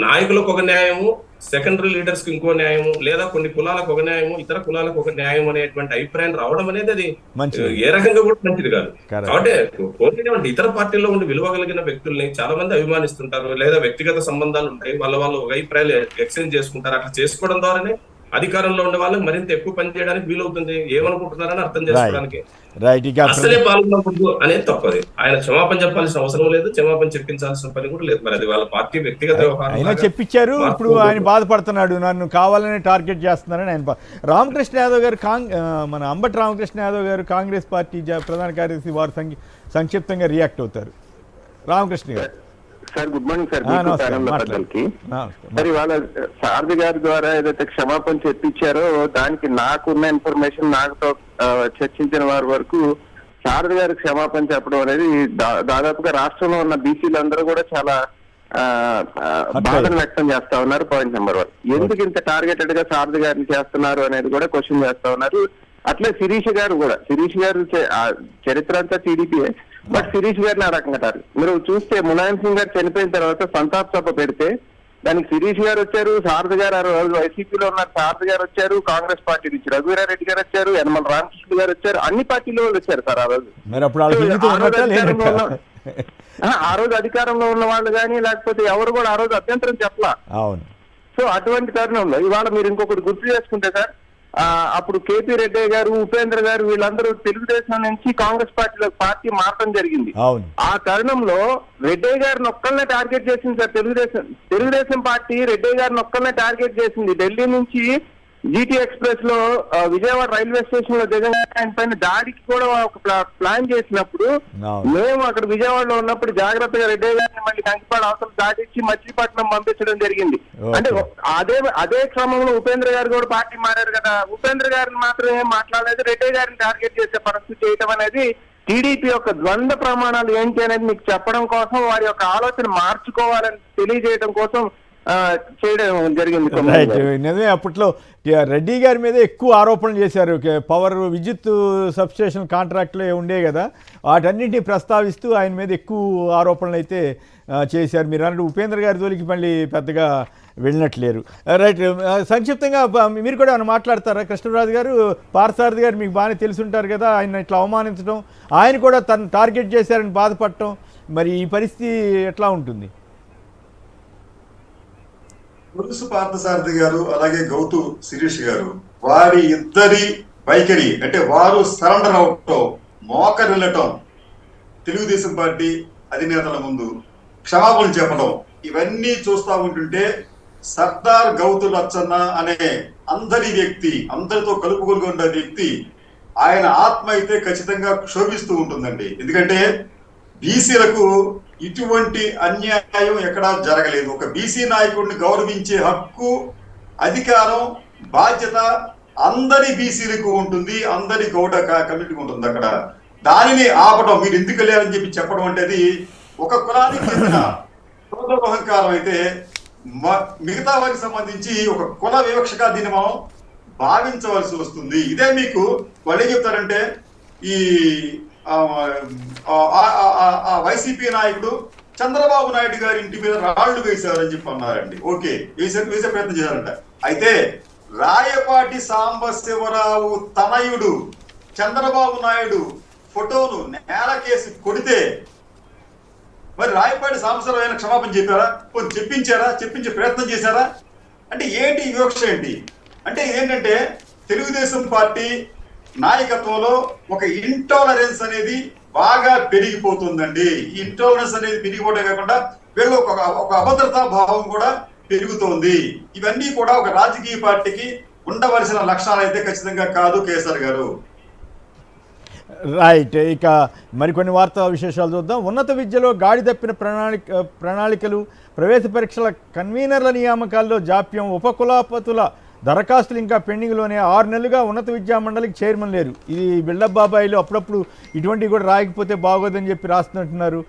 నాయకులకు ఒక న్యాయము, సెకండరీ లీడర్స్ కి ఇంకో న్యాయము, లేదా కొన్ని కులాలకు ఒక న్యాయము, ఇతర కులాలకు ఒక న్యాయం అనేటువంటి అభిప్రాయం రావడం అనేది అది మంచిది. ఏ రకంగా కూడా మంచిది కాదు. Correct. కాబట్టి కోరినటువంటి ఇతర పార్టీల్లో ఉండి విలువ కలిగిన వ్యక్తుల్ని చాలా మంది అభిమానిస్తుంటారు, లేదా వ్యక్తిగత సంబంధాలు ఉంటాయి, వాళ్ళు ఒక అభిప్రాయాలు ఎక్స్చేంజ్ చేసుకుంటారు. అట్లా చేసుకోవడం ద్వారానే అధికారంలో ఉండే వాళ్ళకి మరింత ఎక్కువ పని చేయడానికి వీలవుతుంది. ఏమనుకుంటున్నారని అర్థం చేసుకోవడానికి. రైట్. ఇక అసలే పాల్గొనకూడదు అనేది తప్పది. ఆయన క్షమాపణ చెప్పాల్సిన అవసరం లేదు, క్షమాపణ చెప్పించాల్సిన పని కూడా లేదు. మరి అది వాళ్ళ పార్టీ వ్యక్తిగత అయినా చెప్పించారు. ఇప్పుడు ఆయన బాధపడుతున్నాడు, నన్ను కావాలని టార్గెట్ చేస్తున్నారని ఆయన రామకృష్ణ యాదవ్ గారు మన అంబటి రామకృష్ణ యాదవ్ గారు కాంగ్రెస్ పార్టీ ప్రధాన కార్యదర్శి వారు సంక్షిప్తంగా రియాక్ట్ అవుతారు. రామకృష్ణ గారు సార్, గుడ్ మార్నింగ్ సార్. పెద్దలకి నమస్కారం. మరి వాళ్ళ సారథి గారి ద్వారా ఏదైతే క్షమాపణ చెప్పించారో దానికి నాకున్న ఇన్ఫర్మేషన్, నాకుతో చర్చించిన వారి వరకు సారథి గారి క్షమాపణ చెప్పడం అనేది దాదాపుగా రాష్ట్రంలో ఉన్న బీసీలందరూ కూడా చాలా బాధను వ్యక్తం చేస్తా ఉన్నారు. పాయింట్ నెంబర్ 1, ఎందుకు ఇంత టార్గెటెడ్ గా సారథి గారిని చేస్తున్నారు అనేది కూడా క్వశ్చన్ చేస్తా ఉన్నారు. అట్లే శిరీష్ గారు కూడా, శిరీష్ గారు చరిత్ర అంతా టీడీపీయే, బట్ శిరీష్ గారిని ఆ రకంగా టార్గెట్. మీరు చూస్తే ములాయం సింగ్ గారు చనిపోయిన తర్వాత సంతాప్ సభ పెడితే దానికి శిరీష్ గారు వచ్చారు, సారథి గారు ఆ రోజు వైసీపీలో ఉన్నారు, సారథి గారు వచ్చారు, కాంగ్రెస్ పార్టీ నుంచి రఘువీరారెడ్డి గారు వచ్చారు, యనమల రామకృష్ణ గారు వచ్చారు, అన్ని పార్టీలో వాళ్ళు వచ్చారు సార్ ఆ రోజు. ఆ రోజు అధికారంలో ఉన్న వాళ్ళు కానీ లేకపోతే ఎవరు కూడా ఆ రోజు అభ్యంతరం చెప్పలా. అవును. సో అటువంటి తరుణంలో ఇవాళ మీరు ఇంకొకటి గుర్తు చేసుకుంటే సార్, అప్పుడు కేపీ రెడ్డి గారు, ఉపేంద్ర గారు వీళ్ళందరూ తెలుగుదేశం నుంచి కాంగ్రెస్ పార్టీలో పార్టీ మారడం జరిగింది. ఆ తరుణంలో రెడ్డి గారిని ఒక్కళ్ళనే టార్గెట్ చేసింది సార్ తెలుగుదేశం పార్టీ. రెడ్డి గారిని ఒక్కళ్ళనే టార్గెట్ చేసింది. ఢిల్లీ నుంచి జీటీ ఎక్స్ప్రెస్ లో విజయవాడ రైల్వే స్టేషన్ లో జగన్ ఆయన పైన దాడికి కూడా ఒక ప్లాన్ చేసినప్పుడు మేము అక్కడ విజయవాడలో ఉన్నప్పుడు జాగ్రత్తగా రెడ్డి గారిని మళ్ళీ కంకిపాడు అవతల దాటిచ్చి మచిలీపట్నం పంపించడం జరిగింది. అంటే అదే క్రమంలో ఉపేంద్ర గారు కూడా పార్టీ మారారు కదా, ఉపేంద్ర గారిని మాత్రం ఏం మాట్లాడలేదు, రెడ్డి గారిని టార్గెట్ చేసే పరిస్థితి చేయటం అనేది టీడీపీ యొక్క ద్వంద్వ ప్రమాణాలు ఏంటి అనేది మీకు చెప్పడం కోసం, వారి యొక్క ఆలోచన మార్చుకోవాలని తెలియజేయడం కోసం చేయడం జరిగింది. నిజమే. అప్పట్లో రెడ్డి గారి మీద ఎక్కువ ఆరోపణలు చేశారు. పవర్ విద్యుత్ సబ్స్టేషన్ కాంట్రాక్ట్లో ఉండే కదా, వాటన్నింటినీ ప్రస్తావిస్తూ ఆయన మీద ఎక్కువ ఆరోపణలు అయితే చేశారు. మీరు అన్నట్టు ఉపేంద్ర గారి జోలికి మళ్ళీ పెద్దగా వెళ్ళినట్లేరు. రైట్. సంక్షిప్తంగా మీరు కూడా ఏమైనా మాట్లాడతారా? కృష్ణరాజు గారు, పార్థసారథి గారు మీకు బాగానే తెలుసుంటారు కదా, ఆయన ఇట్లా అవమానించడం, ఆయన కూడా తను టార్గెట్ చేశారని బాధపడటం, మరి ఈ పరిస్థితి ఎట్లా ఉంటుంది? పురుషు పార్థసారథి గారు అలాగే గౌతు శిరీష్ గారు, వారి ఇద్దరి వైఖరి అంటే వారు సరెండర్ అవటం, మోకరిల్లటం, తెలుగుదేశం పార్టీ అధినేతల ముందు క్షమాపణ చెప్పడం, ఇవన్నీ చూస్తూ ఉంటుంటే సర్దార్ గౌతు లచ్చన్న అనే అందరి వ్యక్తి, అందరితో కలుపుకొని ఉన్న వ్యక్తి, ఆయన ఆత్మ అయితే ఖచ్చితంగా క్షోభిస్తూ ఉంటుందండి. ఎందుకంటే బీసీలకు ఇటువంటి అన్యాయం ఎక్కడా జరగలేదు. ఒక బీసీ నాయకుడిని గౌరవించే హక్కు, అధికారం, బాధ్యత అందరి బీసీలకు ఉంటుంది, అందరి గౌడ కమిటీకి ఉంటుంది. అక్కడ దానిని ఆపడం, మీరు ఎందుకు వెళ్ళారని చెప్పి చెప్పడం అంటే ఒక కులానికి చెందిన అహంకారం అయితే, మిగతా వారికి సంబంధించి ఒక కుల వివక్షగా దీన్ని మనం భావించవలసి వస్తుంది. ఇదే మీకు వాళ్ళు ఏం చెప్తారంటే, ఈ వైసీపీ నాయకుడు చంద్రబాబు నాయుడు గారి ఇంటి మీద రాళ్లు వేశారని చెప్పి అన్నారండి. ఓకే, వేసే ప్రయత్నం చేశారంట. అయితే రాయపాటి సాంబశివరావు తనయుడు చంద్రబాబు నాయుడు ఫోటోను నేలకేసి కొడితే మరి రాయపాటి సాంబశివరావు అయినా క్షమాపణ చెప్పారా? చెప్పించే ప్రయత్నం చేశారా? అంటే ఏంటి వివక్ష ఏంటి అంటే, ఏంటంటే తెలుగుదేశం పార్టీ నాయకత్వంలో ఒక ఇంటాలరెన్స్ అనేది బాగా పెరిగిపోతుందండి. ఈ ఇంటాలరెన్స్ అనేది పెరిగిపోవడం కాకుండా వీళ్ళు ఒక అభద్రతా భావం కూడా పెరుగుతోంది. ఇవన్నీ కూడా ఒక రాజకీయ పార్టీకి ఉండవలసిన లక్షణాలు అయితే ఖచ్చితంగా కాదు కేసీఆర్ గారు. రైట్. ఇక మరికొన్ని వార్తా విశేషాలు చూద్దాం. ఉన్నత విద్యలో గాడి తప్పిన ప్రణాళికలు, ప్రవేశ పరీక్షల కన్వీనర్ల నియామకాల్లో జాప్యం, ఉపకులపతుల దరఖాస్తులు ఇంకా పెండింగ్లోనే. 6 నెలలుగా ఉన్నత విద్యా మండలికి చైర్మన్ లేరు. ఇది బిల్డప్ బాబాయిలు అప్పుడప్పుడు ఇటువంటివి కూడా రాయకపోతే బాగోదని చెప్పి రాస్తున్నట్టున్నారు.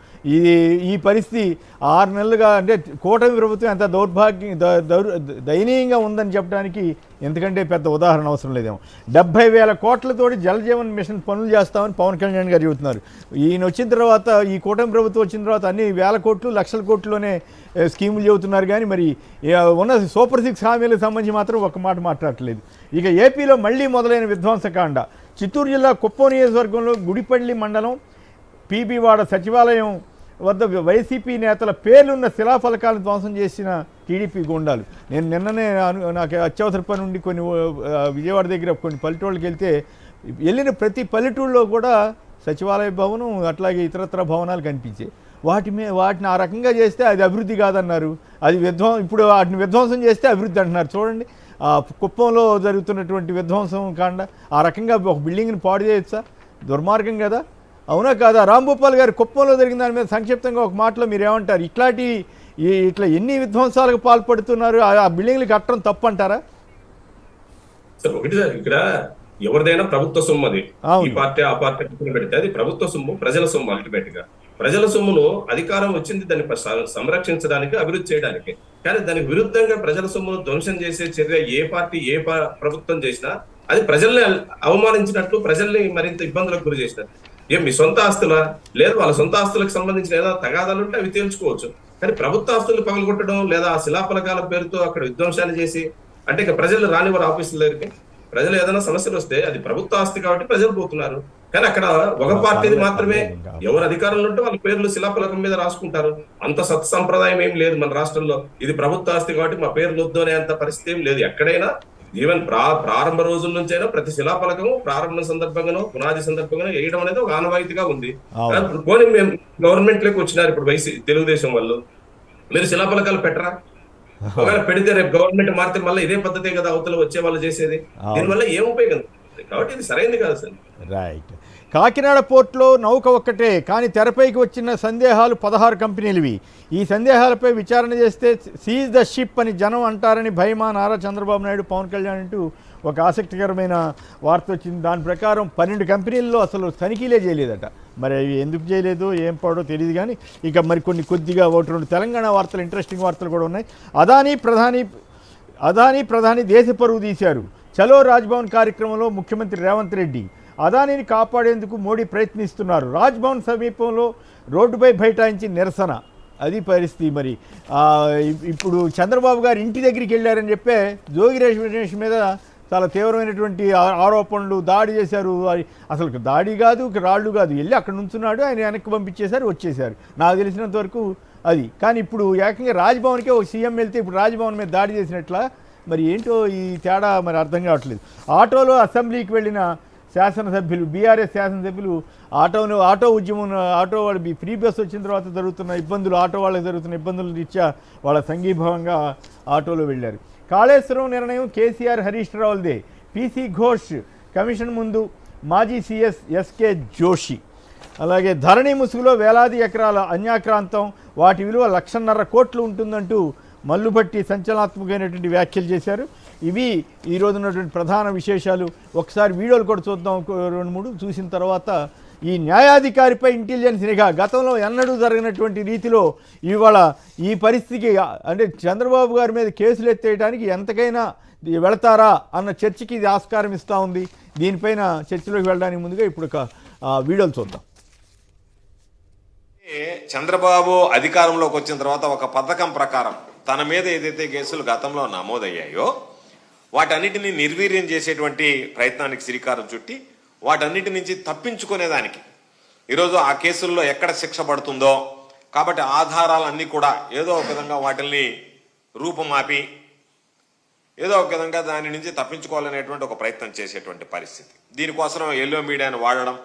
ఈ పరిస్థితి 6 నెలలుగా అంటే కూటమి ప్రభుత్వం ఎంత దయనీయంగా ఉందని చెప్పడానికి ఎందుకంటే పెద్ద ఉదాహరణ అవసరం లేదేమో. 70,000 కోట్లతోటి జలజీవన్ మిషన్ పనులు చేస్తామని పవన్ కళ్యాణ్ గారు చెబుతున్నారు. ఈయన వచ్చిన తర్వాత, ఈ కూటమి ప్రభుత్వం వచ్చిన తర్వాత అన్ని వేల కోట్లు లక్షల కోట్లలోనే స్కీములు చెబుతున్నారు. కానీ మరి ఉన్న సూపర్ 6 హామీలకు సంబంధించి మాత్రం ఒక మాట మాట్లాడట్లేదు. ఇక ఏపీలో మళ్లీ మొదలైన విధ్వంసకాండ. చిత్తూరు జిల్లా కుప్పం నియోజకవర్గంలో గుడిపల్లి మండలం పీబీవాడ సచివాలయం వద్ద వైసీపీ నేతల పేర్లున్న శిలాఫలకాలను ధ్వంసం చేసిన టీడీపీ గుండాలు. నేను నిన్ననే నాకు అత్యవసర పని నుండి కొన్ని విజయవాడ దగ్గర కొన్ని పల్లెటూళ్ళకి వెళ్తే వెళ్ళిన ప్రతి పల్లెటూళ్ళలో కూడా సచివాలయ భవనం అట్లాగే ఇతరత్ర భవనాలు కనిపించాయి. వాటిని ఆ రకంగా చేస్తే అది అభివృద్ధి కాదన్నారు. అది ఇప్పుడు వాటిని విధ్వంసం చేస్తే అభివృద్ధి అంటున్నారు. చూడండి, కుప్పంలో జరుగుతున్నటువంటి విధ్వంసం కాండ ఆ రకంగా ఒక బిల్డింగ్ని పాడు చేయొచ్చా? దుర్మార్గం కదా, అవునా కాదా? రాంభూపాల్ గారు, కుప్పంలో జరిగిన దాని మీద సంక్షిప్తంగా ఒక మాటలో మీరు ఏమంటారు? ఇట్లా ఎన్ని విధ్వంసాలకు పాల్పడుతున్నారు? ఆ బిల్డింగ్లు కట్టడం తప్పు అంటారా? సార్ ఒకటి సార్, ఇక్కడ ఎవరిదైనా ప్రభుత్వ సొమ్ము, అది ఈ పార్టీ ఆ పార్టీ పెడితే అది ప్రభుత్వ సొమ్ము, ప్రజల సొమ్ము. అల్టిమేట్ గా ప్రజల సొమ్మును అధికారం వచ్చింది దాన్ని సంరక్షించడానికి, అభివృద్ధి చేయడానికి. కానీ దానికి విరుద్ధంగా ప్రజల సొమ్మును ధ్వంసం చేసే చర్య ఏ పార్టీ ఏ ప్రభుత్వం చేసినా అది ప్రజల్ని అవమానించినట్లు, ప్రజల్ని మరింత ఇబ్బందులకు గురి చేసినట్టు. మీ సొంత ఆస్తులా? లేదు, వాళ్ళ సొంత ఆస్తులకు సంబంధించిన ఏదైనా తగాదాలు ఉంటే అవి తేల్చుకోవచ్చు. కానీ ప్రభుత్వ ఆస్తులు పగలగొట్టడం లేదా ఆ శిలాఫలకాల పేరుతో అక్కడ విధ్వంసాన్ని చేసి, అంటే ఇక ప్రజలు రానివారు ఆఫీసుల దగ్గరికి. ప్రజలు ఏదైనా సమస్యలు వస్తే అది ప్రభుత్వ ఆస్తి కాబట్టి ప్రజలు పోతున్నారు. కానీ అక్కడ ఒక పార్టీది మాత్రమే ఎవరు అధికారంలో ఉంటే వాళ్ళ పేర్లు శిలాఫలకం మీద రాసుకుంటారు. అంత సత్సంప్రదాయం ఏం లేదు మన రాష్ట్రంలో. ఇది ప్రభుత్వ ఆస్తి కాబట్టి మా పేర్లు వద్దు అనే అంత పరిస్థితి ఏం లేదు ఎక్కడైనా. ఈవెన్ ప్రారంభ రోజుల నుంచైనా ప్రతి శిలాఫలకము ప్రారంభ సందర్భంగానో పునాది సందర్భంగానో వేయడం అనేది ఒక ఆనవాయితీగా ఉంది. పోనీ మేము గవర్నమెంట్ లోకి వచ్చినారు ఇప్పుడు తెలుగుదేశం వాళ్ళు, మీరు శిలాఫలకాలు పెట్టరా? ఒకవేళ పెడితే రేపు గవర్నమెంట్ మారితే మళ్ళీ ఇదే పద్ధతే కదా అవతల వచ్చే వాళ్ళు చేసేది. దీనివల్ల ఏం ఉపయోగం? కాబట్టి ఇది సరైనది కాదు సార్. రైట్. కాకినాడ పోర్టులో నౌక ఒక్కటే, కానీ తెరపైకి వచ్చిన సందేహాలు 16 కంపెనీలువి. ఈ సందేహాలపై విచారణ చేస్తే సీజ్ ద షిప్ అని జనం అంటారని భయమా నారా చంద్రబాబు నాయుడు, పవన్ కళ్యాణ్ అంటూ ఒక ఆసక్తికరమైన వార్త వచ్చింది. దాని ప్రకారం 12 కంపెనీల్లో అసలు తనిఖీలే చేయలేదట. మరి అవి ఎందుకు చేయలేదో ఏం పాడో తెలియదు. కానీ ఇక మరి కొద్దిగా 1-2 తెలంగాణ వార్తలు, ఇంట్రెస్టింగ్ వార్తలు కూడా ఉన్నాయి. అదానీ ప్రధాని దేశ పరువు తీశారు. చలో రాజ్భవన్ కార్యక్రమంలో ముఖ్యమంత్రి రేవంత్ రెడ్డి అదానీని కాపాడేందుకు మోడీ ప్రయత్నిస్తున్నారు. రాజ్భవన్ సమీపంలో రోడ్డుపై బైఠాయించి నిరసన. అది పరిస్థితి. మరి ఇప్పుడు చంద్రబాబు గారు ఇంటి దగ్గరికి వెళ్ళారని చెప్పే జోగి రమేష్ మీద చాలా తీవ్రమైనటువంటి ఆరోపణలు, దాడి చేశారు. అసలు దాడి కాదు, రాళ్ళు కాదు, వెళ్ళి అక్కడ నుంచున్నాడు, ఆయన వెనక్కి పంపించేశారు, వచ్చేశారు. నాకు తెలిసినంత వరకు అది. కానీ ఇప్పుడు ఏకంగా రాజ్భవన్కే ఒక సీఎం వెళ్తే ఇప్పుడు రాజ్భవన్ మీద దాడి చేసినట్లా. మరి ఏంటో ఈ తేడా మరి అర్థం కావట్లేదు. ఆటోలో అసెంబ్లీకి వెళ్ళిన శాసనసభ్యులు, బీఆర్ఎస్ శాసనసభ్యులు ఆటో ఉద్యమం, ఆటో వాళ్ళు ఫ్రీ బస్ వచ్చిన తర్వాత జరుగుతున్న ఇబ్బందులు, ఆటో వాళ్ళకి జరుగుతున్న ఇబ్బందుల రీత్యా వాళ్ళ సంఘీభావంగా ఆటోలో వెళ్ళారు. కాళేశ్వరం నిర్ణయం కేసీఆర్ హరీష్ రావులదే. పీసీ ఘోష్ కమిషన్ ముందు మాజీ సీఎస్ ఎస్కే జోషి. అలాగే ధరణి ముసుగులో వేలాది ఎకరాల అన్యాక్రాంతం, వాటి విలువ 1,50,000 కోట్లు ఉంటుందంటూ మల్లుబట్టి సంచలనాత్మకమైనటువంటి వ్యాఖ్యలు చేశారు. ఇవి ఈరోజు ఉన్నటువంటి ప్రధాన విశేషాలు. ఒకసారి వీడియోలు కూడా చూద్దాం, 2-3 చూసిన తర్వాత. ఈ న్యాయాధికారిపై ఇంటెలిజెన్స్ నిఘా గతంలో ఎన్నడూ జరిగినటువంటి రీతిలో ఇవాళ ఈ పరిస్థితికి, అంటే చంద్రబాబు గారి మీద కేసులు ఎత్తేయడానికి ఎంతకైనా వెళతారా అన్న చర్చకి ఇది ఆస్కారం ఇస్తూ ఉంది. దీనిపైన చర్చలోకి వెళ్ళడానికి ముందుగా ఇప్పుడు ఒక వీడియోలు చూద్దాం. చంద్రబాబు అధికారంలోకి వచ్చిన తర్వాత ఒక పథకం ప్రకారం తన మీద ఏదైతే కేసులు గతంలో నమోదయ్యాయో వాటన్నిటిని నిర్వీర్యం చేసేటువంటి ప్రయత్నానికి శ్రీకారం చుట్టి వాటన్నిటి నుంచి తప్పించుకునేదానికి ఈరోజు ఆ కేసుల్లో ఎక్కడ శిక్ష పడుతుందో కాబట్టి ఆధారాలన్నీ కూడా ఏదో ఒక విధంగా వాటిల్ని రూపుమాపి ఏదో ఒక విధంగా దాని నుంచి తప్పించుకోవాలనేటువంటి ఒక ప్రయత్నం చేసేటువంటి పరిస్థితి. దీనికోసం ఎల్లో మీడియాను వాడడం,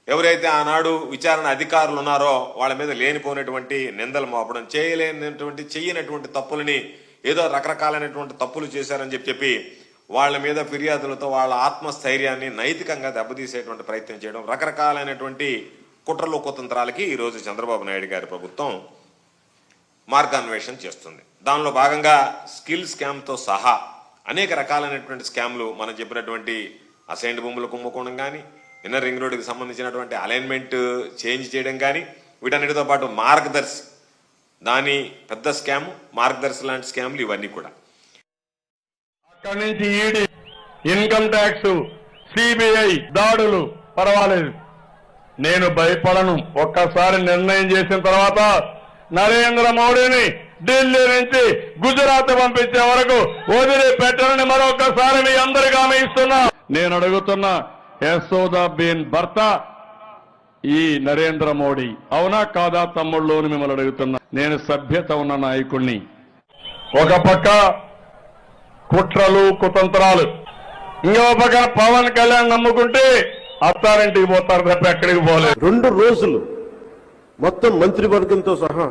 ఎవరైతే ఆనాడు విచారణ అధికారులు ఉన్నారో వాళ్ళ మీద లేనిపోయినటువంటి నిందలు మోపడం, చెయ్యనటువంటి తప్పులని ఏదో రకరకాలైనటువంటి తప్పులు చేశారని చెప్పి వాళ్ళ మీద ఫిర్యాదులతో వాళ్ళ ఆత్మస్థైర్యాన్ని నైతికంగా దెబ్బతీసేటువంటి ప్రయత్నం చేయడం, రకరకాలైనటువంటి కుట్రలు కుతంత్రాలకి ఈరోజు చంద్రబాబు నాయుడు గారి ప్రభుత్వం మార్గాన్వేషణ చేస్తుంది. దానిలో భాగంగా స్కిల్ స్కామ్తో సహా అనేక రకాలైనటువంటి స్కామ్లు, మనం చెప్పినటువంటి అసైన్డ్ భూములు కుంభకోణం కానీ, ఇన్నర్ రింగ్ రోడ్డుకి సంబంధించినటువంటి అలైన్మెంట్ చేంజ్ చేయడం కానీ, వీటన్నిటితో పాటు మార్గదర్శి, దాని పెద్ద స్కామ్, మార్గదర్శి లాంటి స్కామ్లు, ఇవన్నీ కూడా. అక్కడి నుంచి ఈడీ, ఇన్కమ్ ట్యాక్స్, సిబిఐ దాడులు పర్వాలేదు, నేను భయపడను. ఒక్కసారి నిర్ణయం చేసిన తర్వాత నరేంద్ర మోడీని ఢిల్లీ నుంచి గుజరాత్ పంపించే వరకు వదిలిపెట్టనని మరొకసారి మీ అందరికీ హామీ ఇస్తున్నా. నేను అడుగుతున్నా, యశోదాబేన్ భర్త ఈ నరేంద్ర మోడీ అవునా కాదా తమ్ముళ్ళు అని మిమ్మల్ని అడుగుతున్నా. నేను సభ్యత ఉన్న నాయకుడిని. ఒక పక్క కుట్రలు కుతంత్రాలు, ఇంకో పక్క పవన్ కళ్యాణ్ నమ్ముకుంటే అత్తారింటికి పోతారు తప్ప ఎక్కడికి పోలేదు. 2 రోజులు మొత్తం మంత్రివర్గంతో సహా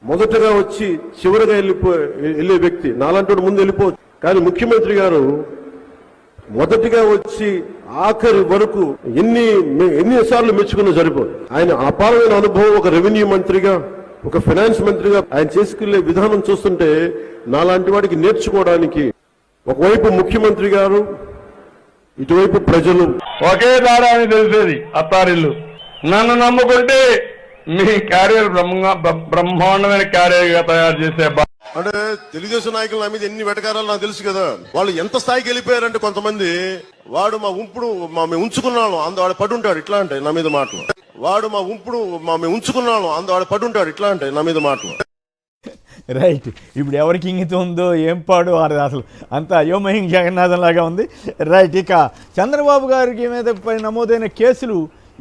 మొదటగా వచ్చి చివరిగా వెళ్ళే వ్యక్తి నాలంటోడు ముందు వెళ్ళిపోవచ్చు, కానీ ముఖ్యమంత్రి గారు మొదటిగా వచ్చి ఆఖరి వరకు ఎన్నిసార్లు మెచ్చుకున్నా సరిపోదు. ఆయన అపారమైన అనుభవం, ఒక రెవెన్యూ మంత్రిగా, ఒక ఫైనాన్స్ మంత్రిగా ఆయన చేసుకెళ్లే విధానం చూస్తుంటే నాలాంటి వాడికి నేర్చుకోవడానికి ఒకవైపు ముఖ్యమంత్రి గారు, ఇటువైపు ప్రజలు ఒకే దారా అని తెలిసేది అత్తారిల్లు. నన్ను నమ్ముకుంటే మీ క్యారియర్ బ్రహ్మాండమైన క్యారియర్ గా తయారు చేసే అంటే తెలుగుదేశం నాయకులు నా మీద ఎన్ని వెటకారాలు నాకు తెలుసు కదా. వాళ్ళు ఎంత స్థాయికి వెళ్ళిపోయారంటే కొంతమంది, వాడు మేము ఉంచుకున్నాను వాడు పడుంటాడు ఇట్లా అంటే నా మీద మాటలు, మేము ఉంచుకున్నాను వాడు పడుంటాడు ఇట్లా అంటే నా మీద మాటలు. రైట్, ఇప్పుడు ఎవరికి ఇంగితం ఉందో ఏం పాడు అసలు అంత అయోమయం జగన్నాథం లాగా ఉంది. రైట్, ఇక చంద్రబాబు గారికి మీద నమోదైన కేసులు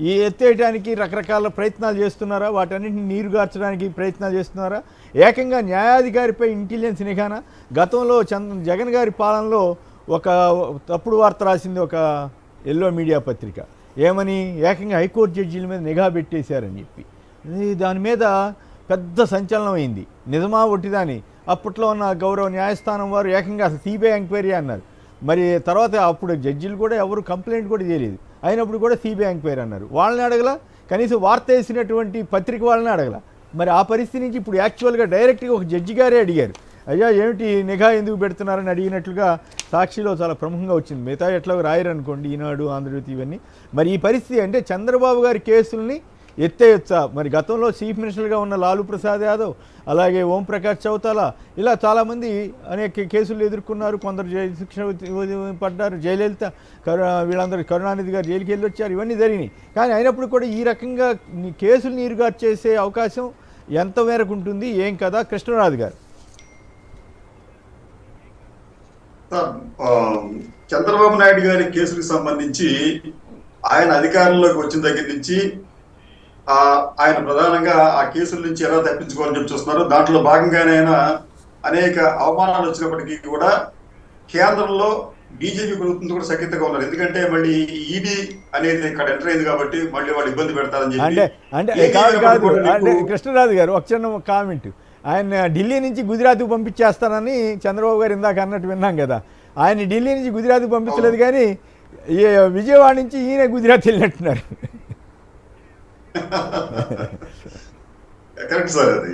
ఈ ఎత్తేయడానికి రకరకాల ప్రయత్నాలు చేస్తున్నారా? వాటన్నింటిని నీరుగార్చడానికి ప్రయత్నాలు చేస్తున్నారా? ఏకంగా న్యాయాధికారిపై ఇంటెలిజెన్స్ నిఘానా? గతంలో జగన్ గారి పాలనలో ఒక తప్పుడు వార్త రాసింది ఒక ఎల్లో మీడియా పత్రిక. ఏమని? ఏకంగా హైకోర్టు జడ్జీల మీద నిఘా పెట్టేశారని చెప్పి దాని మీద పెద్ద సంచలనం అయింది. నిజమా ఒట్టిదాని? అప్పట్లో ఉన్న గౌరవ న్యాయస్థానం వారు ఏకంగా అసలు సిబిఐ ఎంక్వైరీ అన్నారు. మరి తర్వాత అప్పుడు జడ్జీలు కూడా ఎవరు కంప్లైంట్ కూడా చేయలేదు, అయినప్పుడు కూడా సిబిఐ ఎంక్వైరీ అన్నారు. వాళ్ళని అడగల, కనీసం వార్త వేసినటువంటి పత్రిక వాళ్ళని అడగల. మరి ఆ పరిస్థితి నుంచి ఇప్పుడు యాక్చువల్గా డైరెక్ట్గా ఒక జడ్జి గారే అడిగారు, అయ్యా ఏమిటి నిఘా ఎందుకు పెడుతున్నారని అడిగినట్లుగా సాక్షిలో చాలా ప్రముఖంగా వచ్చింది. మిగతా ఎట్లా రాయరనుకోండి, ఈనాడు, ఆంధ్రజ్యోతి ఇవన్నీ. మరి ఈ పరిస్థితి అంటే చంద్రబాబు గారి కేసుల్ని ఎత్తేయొచ్చా? మరి గతంలో చీఫ్ మినిస్టర్గా ఉన్న లాలూ ప్రసాద్ యాదవ్, అలాగే ఓంప్రకాష్ చౌతాలా, ఇలా చాలామంది అనేక కేసులు ఎదుర్కొన్నారు. కొందరు శిక్ష పడ్డారు. జయలలిత, వీళ్ళందరూ, కరుణానిధి గారు జైలుకి వెళ్ళి వచ్చారు. ఇవన్నీ జరిగినాయి. కానీ అయినప్పుడు కూడా ఈ రకంగా కేసులు నీరుగారు చేసే అవకాశం ఎంత మేరకు ఉంటుంది, ఏం కదా? కృష్ణరాజు గారు. చంద్రబాబు నాయుడు గారి కేసులకు సంబంధించి ఆయన అధికారంలోకి వచ్చిన దగ్గర నుంచి ఆయన ప్రధానంగా ఆ కేసుల నుంచి ఎలా తప్పించుకోవాలని చెప్పి చూస్తున్నారు. దాంట్లో భాగంగానే ఆయన అనేక అవమానాలు వచ్చినప్పటికీ కూడా కేంద్రంలో బీజేపీ ప్రభుత్వం కూడా సఖ్యతగా ఉన్నారు. ఎందుకంటే మళ్ళీ ఈడీ అనేది ఇక్కడ ఎంటర్ అయింది కాబట్టి మళ్ళీ వాళ్ళు ఇబ్బంది పెడతారని చెప్పి. అంటే కృష్ణరాజు గారు ఒక చిన్న కామెంట్, ఆయన ఢిల్లీ నుంచి గుజరాత్కు పంపించేస్తానని చంద్రబాబు గారు ఇందాక అన్నట్టు విన్నాం కదా. ఆయన ఢిల్లీ నుంచి గుజరాత్కు పంపించలేదు, కానీ విజయవాడ నుంచి ఈయన గుజరాత్ వెళ్ళినట్టున్నారు. Correct sir. అది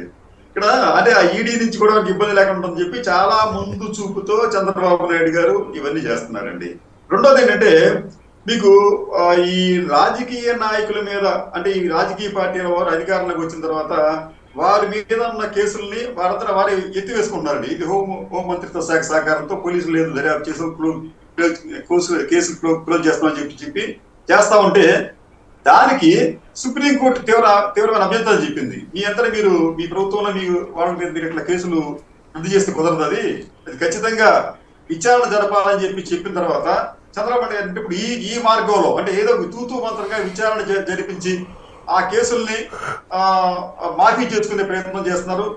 ఇక్కడ అంటే ఆ ఈడీ నుంచి కూడా ఇబ్బంది లేకుండా ఉంటుందని చెప్పి చాలా ముందు చూపుతో చంద్రబాబు నాయుడు గారు ఇవన్నీ చేస్తున్నారండి. రెండోది ఏంటంటే, మీకు ఈ రాజకీయ నాయకుల మీద, అంటే ఈ రాజకీయ పార్టీల వారు అధికారంలోకి వచ్చిన తర్వాత వారి మీద ఉన్న కేసుల్ని వారంతా వారు ఎత్తివేసుకుంటున్నారండి. ఇది హోంమంత్రిత్వ శాఖ సహకారంతో పోలీసులు లేదు దర్యాప్తు చేసి కేసులు క్లోజ్ చేస్తామని చెప్పి చేస్తా ఉంటే దానికి సుప్రీంకోర్టు తీవ్రమైన అభ్యంతరాలు చెప్పింది. మీ అంతా మీరు మీ ప్రభుత్వంలో వాళ్ళ మీద మీరు ఇట్లా కేసులు రద్దు చేస్తే కుదరదు, అది ఖచ్చితంగా విచారణ జరపాలని చెప్పిన తర్వాత చంద్రబాబు నాయుడు గారు ఇప్పుడు ఈ మార్గంలో అంటే ఏదో తూతూ మంత్రంగా విచారణ జరిపించి ఆ కేసుల్ని మాఫీ చేసుకునే ప్రయత్నం చేస్తున్నారు.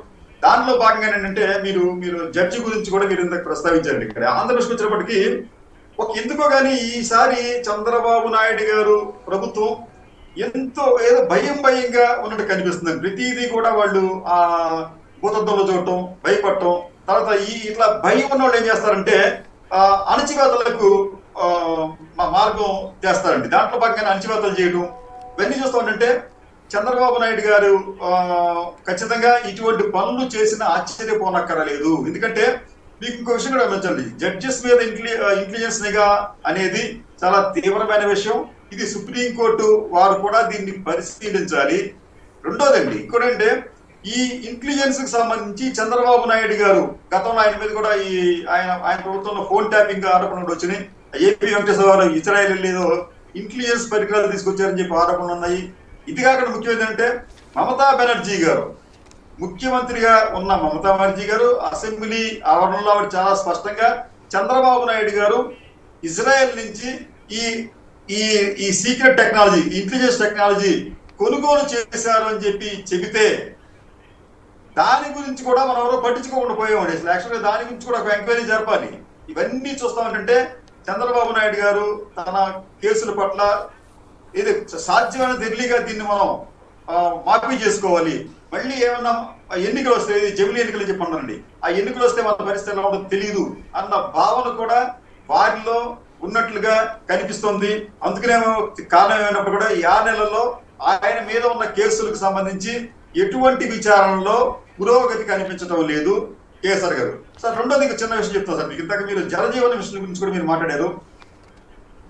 దానిలో భాగంగా ఏంటంటే మీరు జడ్జి గురించి కూడా మీరు ఇంతకు ప్రస్తావించారు. ఇక్కడ ఆంధ్రప్రదేశ్కి వచ్చినప్పటికీ ఎందుకో కానీ ఈసారి చంద్రబాబు నాయుడు గారు ప్రభుత్వం ఎంతో ఏదో భయంగా ఉన్నట్టు కనిపిస్తుంది. ప్రతిదీ కూడా వాళ్ళు ఆ భూతత్వంలో చూడటం, భయపడటం, తర్వాత ఇట్లా భయం ఉన్న వాళ్ళు ఏం చేస్తారంటే అణచివేతలకు మార్గం చేస్తారండి. దాంట్లో భాగంగా అణచివేతలు చేయడం ఇవన్నీ చూస్తూ ఉంటే చంద్రబాబు నాయుడు గారు ఖచ్చితంగా ఇటువంటి పనులు చేసిన ఆశ్చర్యపోనక్కరలేదు. ఎందుకంటే మీకు ఇంకో విషయం కూడా గమనించండి, జడ్జెస్ మీద ఇంటెలిజెన్స్ నిఘా అనేది చాలా తీవ్రమైన విషయం. ఇది సుప్రీంకోర్టు వారు కూడా దీన్ని పరిశీలించాలి. రెండోదండి ఇంకోటంటే ఈ ఇంటెలిజెన్స్ కి సంబంధించి చంద్రబాబు నాయుడు గారు గతంలో ఆయన మీద కూడా ఈ ఆయన ప్రభుత్వంలో ఫోన్ ట్యాపింగ్ ఆరోపణలు వచ్చినాయి. ఏపీ వెంకటేశ్వర గారు ఇజ్రాయెల్ ఏదో ఇంటెలిజెన్స్ పరికరాలు తీసుకొచ్చారని చెప్పి ఆరోపణలు ఉన్నాయి. ఇది కాకుండా ముఖ్యం ఏంటంటే మమతా బెనర్జీ గారు, ముఖ్యమంత్రిగా ఉన్న మమతా బెనర్జీ గారు అసెంబ్లీ ఆవరణలో ఆవిడ చాలా స్పష్టంగా చంద్రబాబు నాయుడు గారు ఇజ్రాయెల్ నుంచి ఈ ఈ ఈ సీక్రెట్ టెక్నాలజీ, ఇంటెలిజెన్స్ టెక్నాలజీ కొనుగోలు చేశారు అని చెప్పి చెబితే దాని గురించి కూడా మనం ఎవరో పట్టించుకోకుండా పోయామండి. అసలు యాక్చువల్గా దాని గురించి కూడా ఒక ఎంక్వైరీ జరపాలి. ఇవన్నీ చూస్తామంటే చంద్రబాబు నాయుడు గారు తన కేసుల పట్ల ఇది సాధ్యమైన ఢిల్లీగా దీన్ని మనం మాఫీ చేసుకోవాలి. మళ్ళీ ఏమన్నా ఎన్నికలు వస్తే జమిలీ ఎన్నికలు చెప్పన్నారండి, ఆ ఎన్నికలు వస్తే మన పరిస్థితి ఎలా ఉంటుందో తెలియదు అన్న భావన కూడా వారిలో ఉన్నట్లుగా కనిపిస్తుంది. అందుకనే కారణం ఏమైనప్పుడు కూడా ఈ 6 నెలల్లో ఆయన మీద ఉన్న కేసులకు సంబంధించి ఎటువంటి విచారణలో పురోగతి కనిపించడం లేదు కేసర్ గారు. సార్ రెండోది చిన్న విషయం చెప్తాను సార్ మీకు. ఇంతకు మీరు జలజీవన మిషన్ గురించి కూడా మీరు మాట్లాడారు.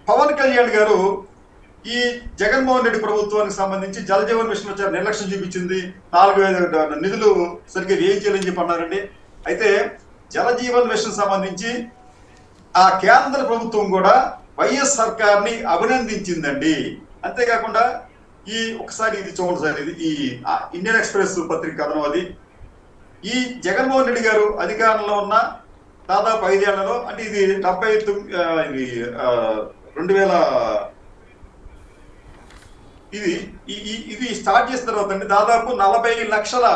పవన్ కళ్యాణ్ గారు ఈ జగన్మోహన్ రెడ్డి ప్రభుత్వానికి సంబంధించి జలజీవన మిషన్ వచ్చారు, నిర్లక్ష్యం చూపించింది, 4,000 నిధులు సరిగ్గా వ్యయం చేయాలని చెప్పి అన్నారండి. అయితే జలజీవన్ మిషన్ సంబంధించి ఆ కేంద్ర ప్రభుత్వం కూడా వైఎస్ సర్కార్ని అభినందించిందండి. అంతేకాకుండా ఈ ఒకసారి ఇది చూడండి సార్, ఇది ఈ ఇండియన్ ఎక్స్ప్రెస్ పత్రిక కథనం. అది ఈ జగన్మోహన్ రెడ్డి గారు అధికారంలో ఉన్న దాదాపు 5 ఏళ్లలో, అంటే ఇది 2000 ఇది స్టార్ట్ చేసిన తర్వాత అండి దాదాపు 40 లక్షల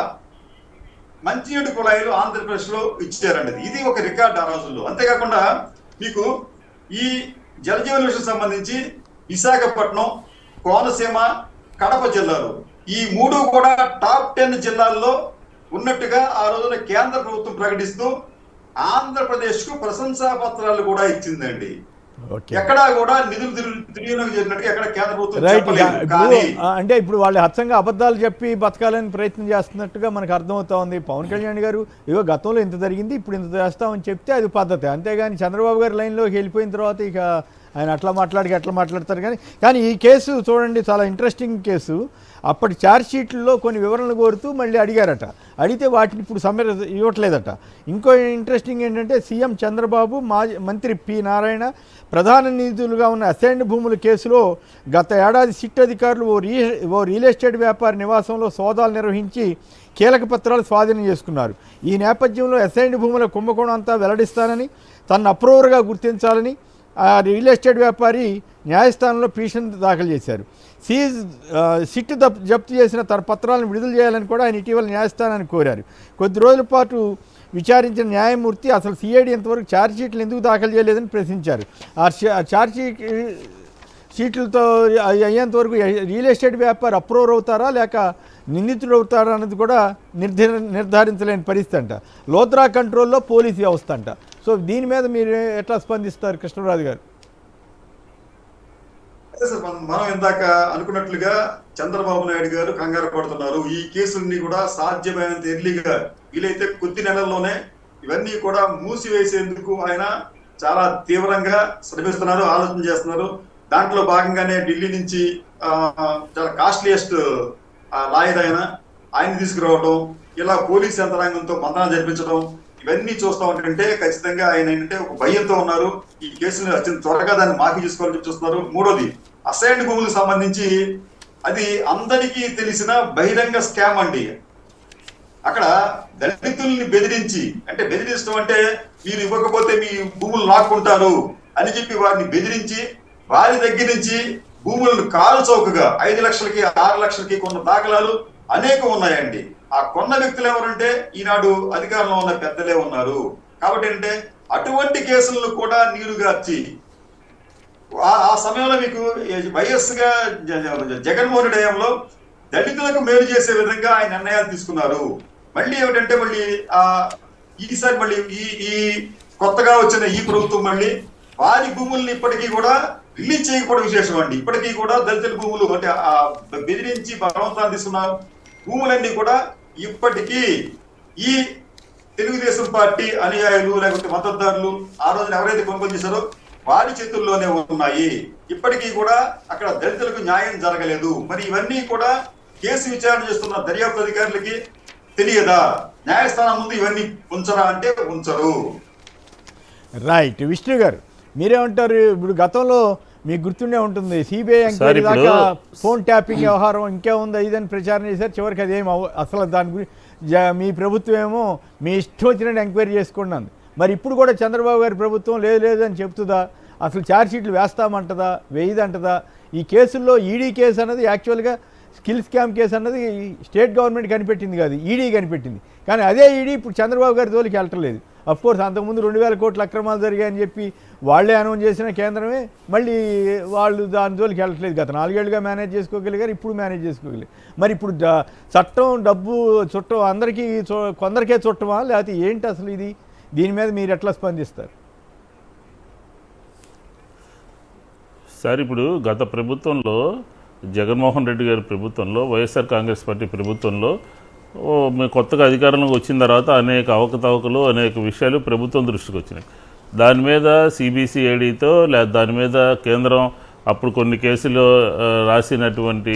మంచినీటి కుళాయిలు ఆంధ్రప్రదేశ్ లో ఇచ్చారండి. ఇది ఒక రికార్డ్ ఆ రోజుల్లో. అంతేకాకుండా మీకు ఈ జలజీవన మిషన్ సంబంధించి విశాఖపట్నం, కోనసీమ, కడప జిల్లాలు ఈ 3 కూడా టాప్ 10 జిల్లాల్లో ఉన్నట్టుగా ఆ రోజున కేంద్ర ప్రభుత్వం ప్రకటిస్తూ ఆంధ్రప్రదేశ్ కు ప్రశంసా పత్రాలు కూడా ఇచ్చిందండి. ఎక్కడా కూడా నిధులు దుర్వినియోగం చేసినట్టుగా ఎక్కడ కేంద్ర ప్రభుత్వం అంటే ఇప్పుడు వాళ్ళు హత్సంగా అబద్ధాలు చెప్పి బతకాలని ప్రయత్నం చేస్తున్నట్టుగా మనకు అర్థమవుతా ఉంది. పవన్ కళ్యాణ్ గారు ఇగో గతంలో ఇంత జరిగింది ఇప్పుడు ఇంత చేస్తామని చెప్తే అది పద్ధతి. అంతేగాని చంద్రబాబు గారి లైన్లోకి వెళ్ళిపోయిన తర్వాత ఇక ఆయన అట్లా మాట్లాడతారు. కానీ ఈ కేసు చూడండి, చాలా ఇంట్రెస్టింగ్ కేసు. అప్పటి ఛార్జ్ షీట్లలో కొన్ని వివరణలు కోరుతూ మళ్ళీ అడిగారట. అడిగితే వాటిని ఇప్పుడు ఇవ్వట్లేదట. ఇంకో ఇంట్రెస్టింగ్ ఏంటంటే సీఎం చంద్రబాబు, మంత్రి పి నారాయణ ప్రధాన నిధులుగా ఉన్న అసైన్డ్ భూముల కేసులో గత ఏడాది సిట్ అధికారులు ఓ రియల్ ఎస్టేట్ వ్యాపారి నివాసంలో సోదాలు నిర్వహించి కీలక పత్రాలు స్వాధీనం చేసుకున్నారు. ఈ నేపథ్యంలో అసైన్డ్ భూముల కుంభకోణం అంతా వెల్లడిస్తానని, తనను అప్రూవర్గా గుర్తించాలని ఆ రియల్ ఎస్టేట్ వ్యాపారి న్యాయస్థానంలో పిటిషన్ దాఖలు చేశారు. సిట్ జప్తు చేసిన తన పత్రాలను విడుదల చేయాలని కూడా ఆయన ఇటీవల న్యాయస్థానాన్ని కోరారు. కొద్ది రోజుల పాటు విచారించిన న్యాయమూర్తి అసలు సిఐడి ఇంతవరకు ఛార్జ్షీట్లు ఎందుకు దాఖలు చేయలేదని ప్రశ్నించారు. ఆ ఛార్జ్షీట్లతో అయ్యేంతవరకు రియల్ ఎస్టేట్ వ్యాపారి అప్రూవర్ అవుతారా లేక నిందితుడు అవుతారా అన్నది కూడా నిర్ధారించలేని పరిస్థితి అంట. లోత్రా కంట్రోల్లో పోలీసు వ్యవస్థ అంట. సో దీని మీద మీరు ఎట్లా స్పందిస్తారు కృష్ణరాజు గారు? మనం ఇందాక అనుకున్నట్లుగా చంద్రబాబు నాయుడు గారు కంగారు పడుతున్నారు. ఈ కేసుల్ని కూడా సాధ్యమైనంత ఎర్లీగా వీలైతే కొద్ది నెలల్లోనే ఇవన్నీ కూడా మూసివేసేందుకు ఆయన చాలా తీవ్రంగా శ్రమిస్తున్నారు, ఆలోచన చేస్తున్నారు. దాంట్లో భాగంగానే ఢిల్లీ నుంచి చాలా కాస్ట్లీయెస్ట్ లాయర్ ఆయన తీసుకురావడం, ఇలా పోలీస్ యంత్రాంగంతో మంత్రాలు జరిపించడం, ఇవన్నీ చూస్తా ఉంటుంటే ఖచ్చితంగా ఆయన ఏంటంటే ఒక భయంతో ఉన్నారు. ఈ కేసుని అత్యంత త్వరగా దాన్ని మాఫీ చేసుకోవాలని చూస్తున్నారు. మూడోది అసైన్డ్ భూములకు సంబంధించి అది అందరికీ తెలిసిన బహిరంగ స్కామ్ అండి. అక్కడ దళితుల్ని బెదిరించి, అంటే బెదిరించడం అంటే మీరు ఇవ్వకపోతే మీ భూములు లాక్కుంటారు అని చెప్పి వారిని బెదిరించి వారి దగ్గర నుంచి భూములను కారు చౌకగా 5 లక్షలకి 6 లక్షలకి కొన్న దాఖలాలు అనేకం ఉన్నాయండి. ఆ కొన్న వ్యక్తులు ఎవరంటే ఈనాడు అధికారంలో ఉన్న పెద్దలే ఉన్నారు. కాబట్టి అంటే అటువంటి కేసులను కూడా నీరుగార్చి ఆ సమయంలో మీకు వైఎస్ గా జగన్మోహన్ రెడ్డి హయాంలో దళితులకు మేలు చేసే విధంగా ఆయన నిర్ణయాలు తీసుకున్నారు. మళ్ళీ ఏమిటంటే మళ్ళీ ఈసారి మళ్ళీ ఈ కొత్తగా వచ్చిన ఈ ప్రభుత్వం మళ్ళీ వారి భూముల్ని ఇప్పటికీ కూడా రిలీజ్ చేయకపోవడం విశేషం అండి. ఇప్పటికీ కూడా దళితుల భూములు అంటే బెదిరించి బలవంతాలు తీసుకున్న భూములన్నీ కూడా ఇప్పటికీ ఈ తెలుగుదేశం పార్టీ అనుయాయులు లేకపోతే మద్దతుదారులు ఆ రోజున ఎవరైతే కొనుగోలు చేశారో వారి చేతుల్లోనే ఉన్నాయి. ఇప్పటికీ కూడా అక్కడ దళితులకు న్యాయం జరగలేదు. మరి ఇవన్నీ కూడా కేసు విచారణ చేస్తున్న దర్యాప్తు అధికారులకి తెలియదా? న్యాయస్థానం ముందు ఇవన్నీ ఉంచరా అంటే ఉంచరు. రైట్. విష్ణు గారు మీరేమంటారు? ఇప్పుడు గతంలో మీకు గుర్తుండే ఉంటుంది, సిబిఐ ఎంక్వైరీ దాకా ఫోన్ ట్యాపింగ్ వ్యవహారం ఇంకేముంది ఇదని ప్రచారం చేశారు. చివరికి అదేం అసలు దాని గురించి మీ ప్రభుత్వం ఏమో మీ ఇష్టం వచ్చినట్టు ఎంక్వైరీ చేసుకున్నాను. మరి ఇప్పుడు కూడా చంద్రబాబు గారి ప్రభుత్వం లేదు అని చెప్తుందా? అసలు ఛార్జ్షీట్లు వేస్తామంటదా, వేయదంటదా? ఈ కేసుల్లో ఈడీ కేసు అన్నది యాక్చువల్గా స్కిల్ స్కామ్ కేసు అన్నది స్టేట్ గవర్నమెంట్ కనిపెట్టింది కాదు, ఈడీ కనిపెట్టింది. కానీ అదే ఈడీ ఇప్పుడు చంద్రబాబు గారి జోలికి వెళ్ళట్లేదు. అఫ్కోర్స్ అంతకుముందు 2000 కోట్ల అక్రమాలు జరిగాయని చెప్పి వాళ్లే అనౌన్స్ చేసిన కేంద్రమే మళ్ళీ వాళ్ళు దాని జోలికి వెళ్ళట్లేదు. గత 4 ఏళ్ళుగా మేనేజ్ చేసుకోగలిగారు, ఇప్పుడు మేనేజ్ చేసుకోగలిగారు. మరి ఇప్పుడు చట్టం డబ్బు చుట్టం అందరికీ కొందరికే చుట్టమా లేకపోతే ఏంటి అసలు ఇది? దీని మీద మీరు ఎట్లా స్పందిస్తారు సార్? ఇప్పుడు గత ప్రభుత్వంలో జగన్మోహన్ రెడ్డి గారి ప్రభుత్వంలో, వైఎస్ఆర్ కాంగ్రెస్ పార్టీ ప్రభుత్వంలో మేము కొత్తగా అధికారంలోకి వచ్చిన తర్వాత అనేక అవకతవకలు, అనేక విషయాలు ప్రభుత్వం దృష్టికి వచ్చినాయి. దాని మీద సిబిసిఐడితో లేదా దాని మీద కేంద్రం అప్పుడు కొన్ని కేసులు రాసినటువంటి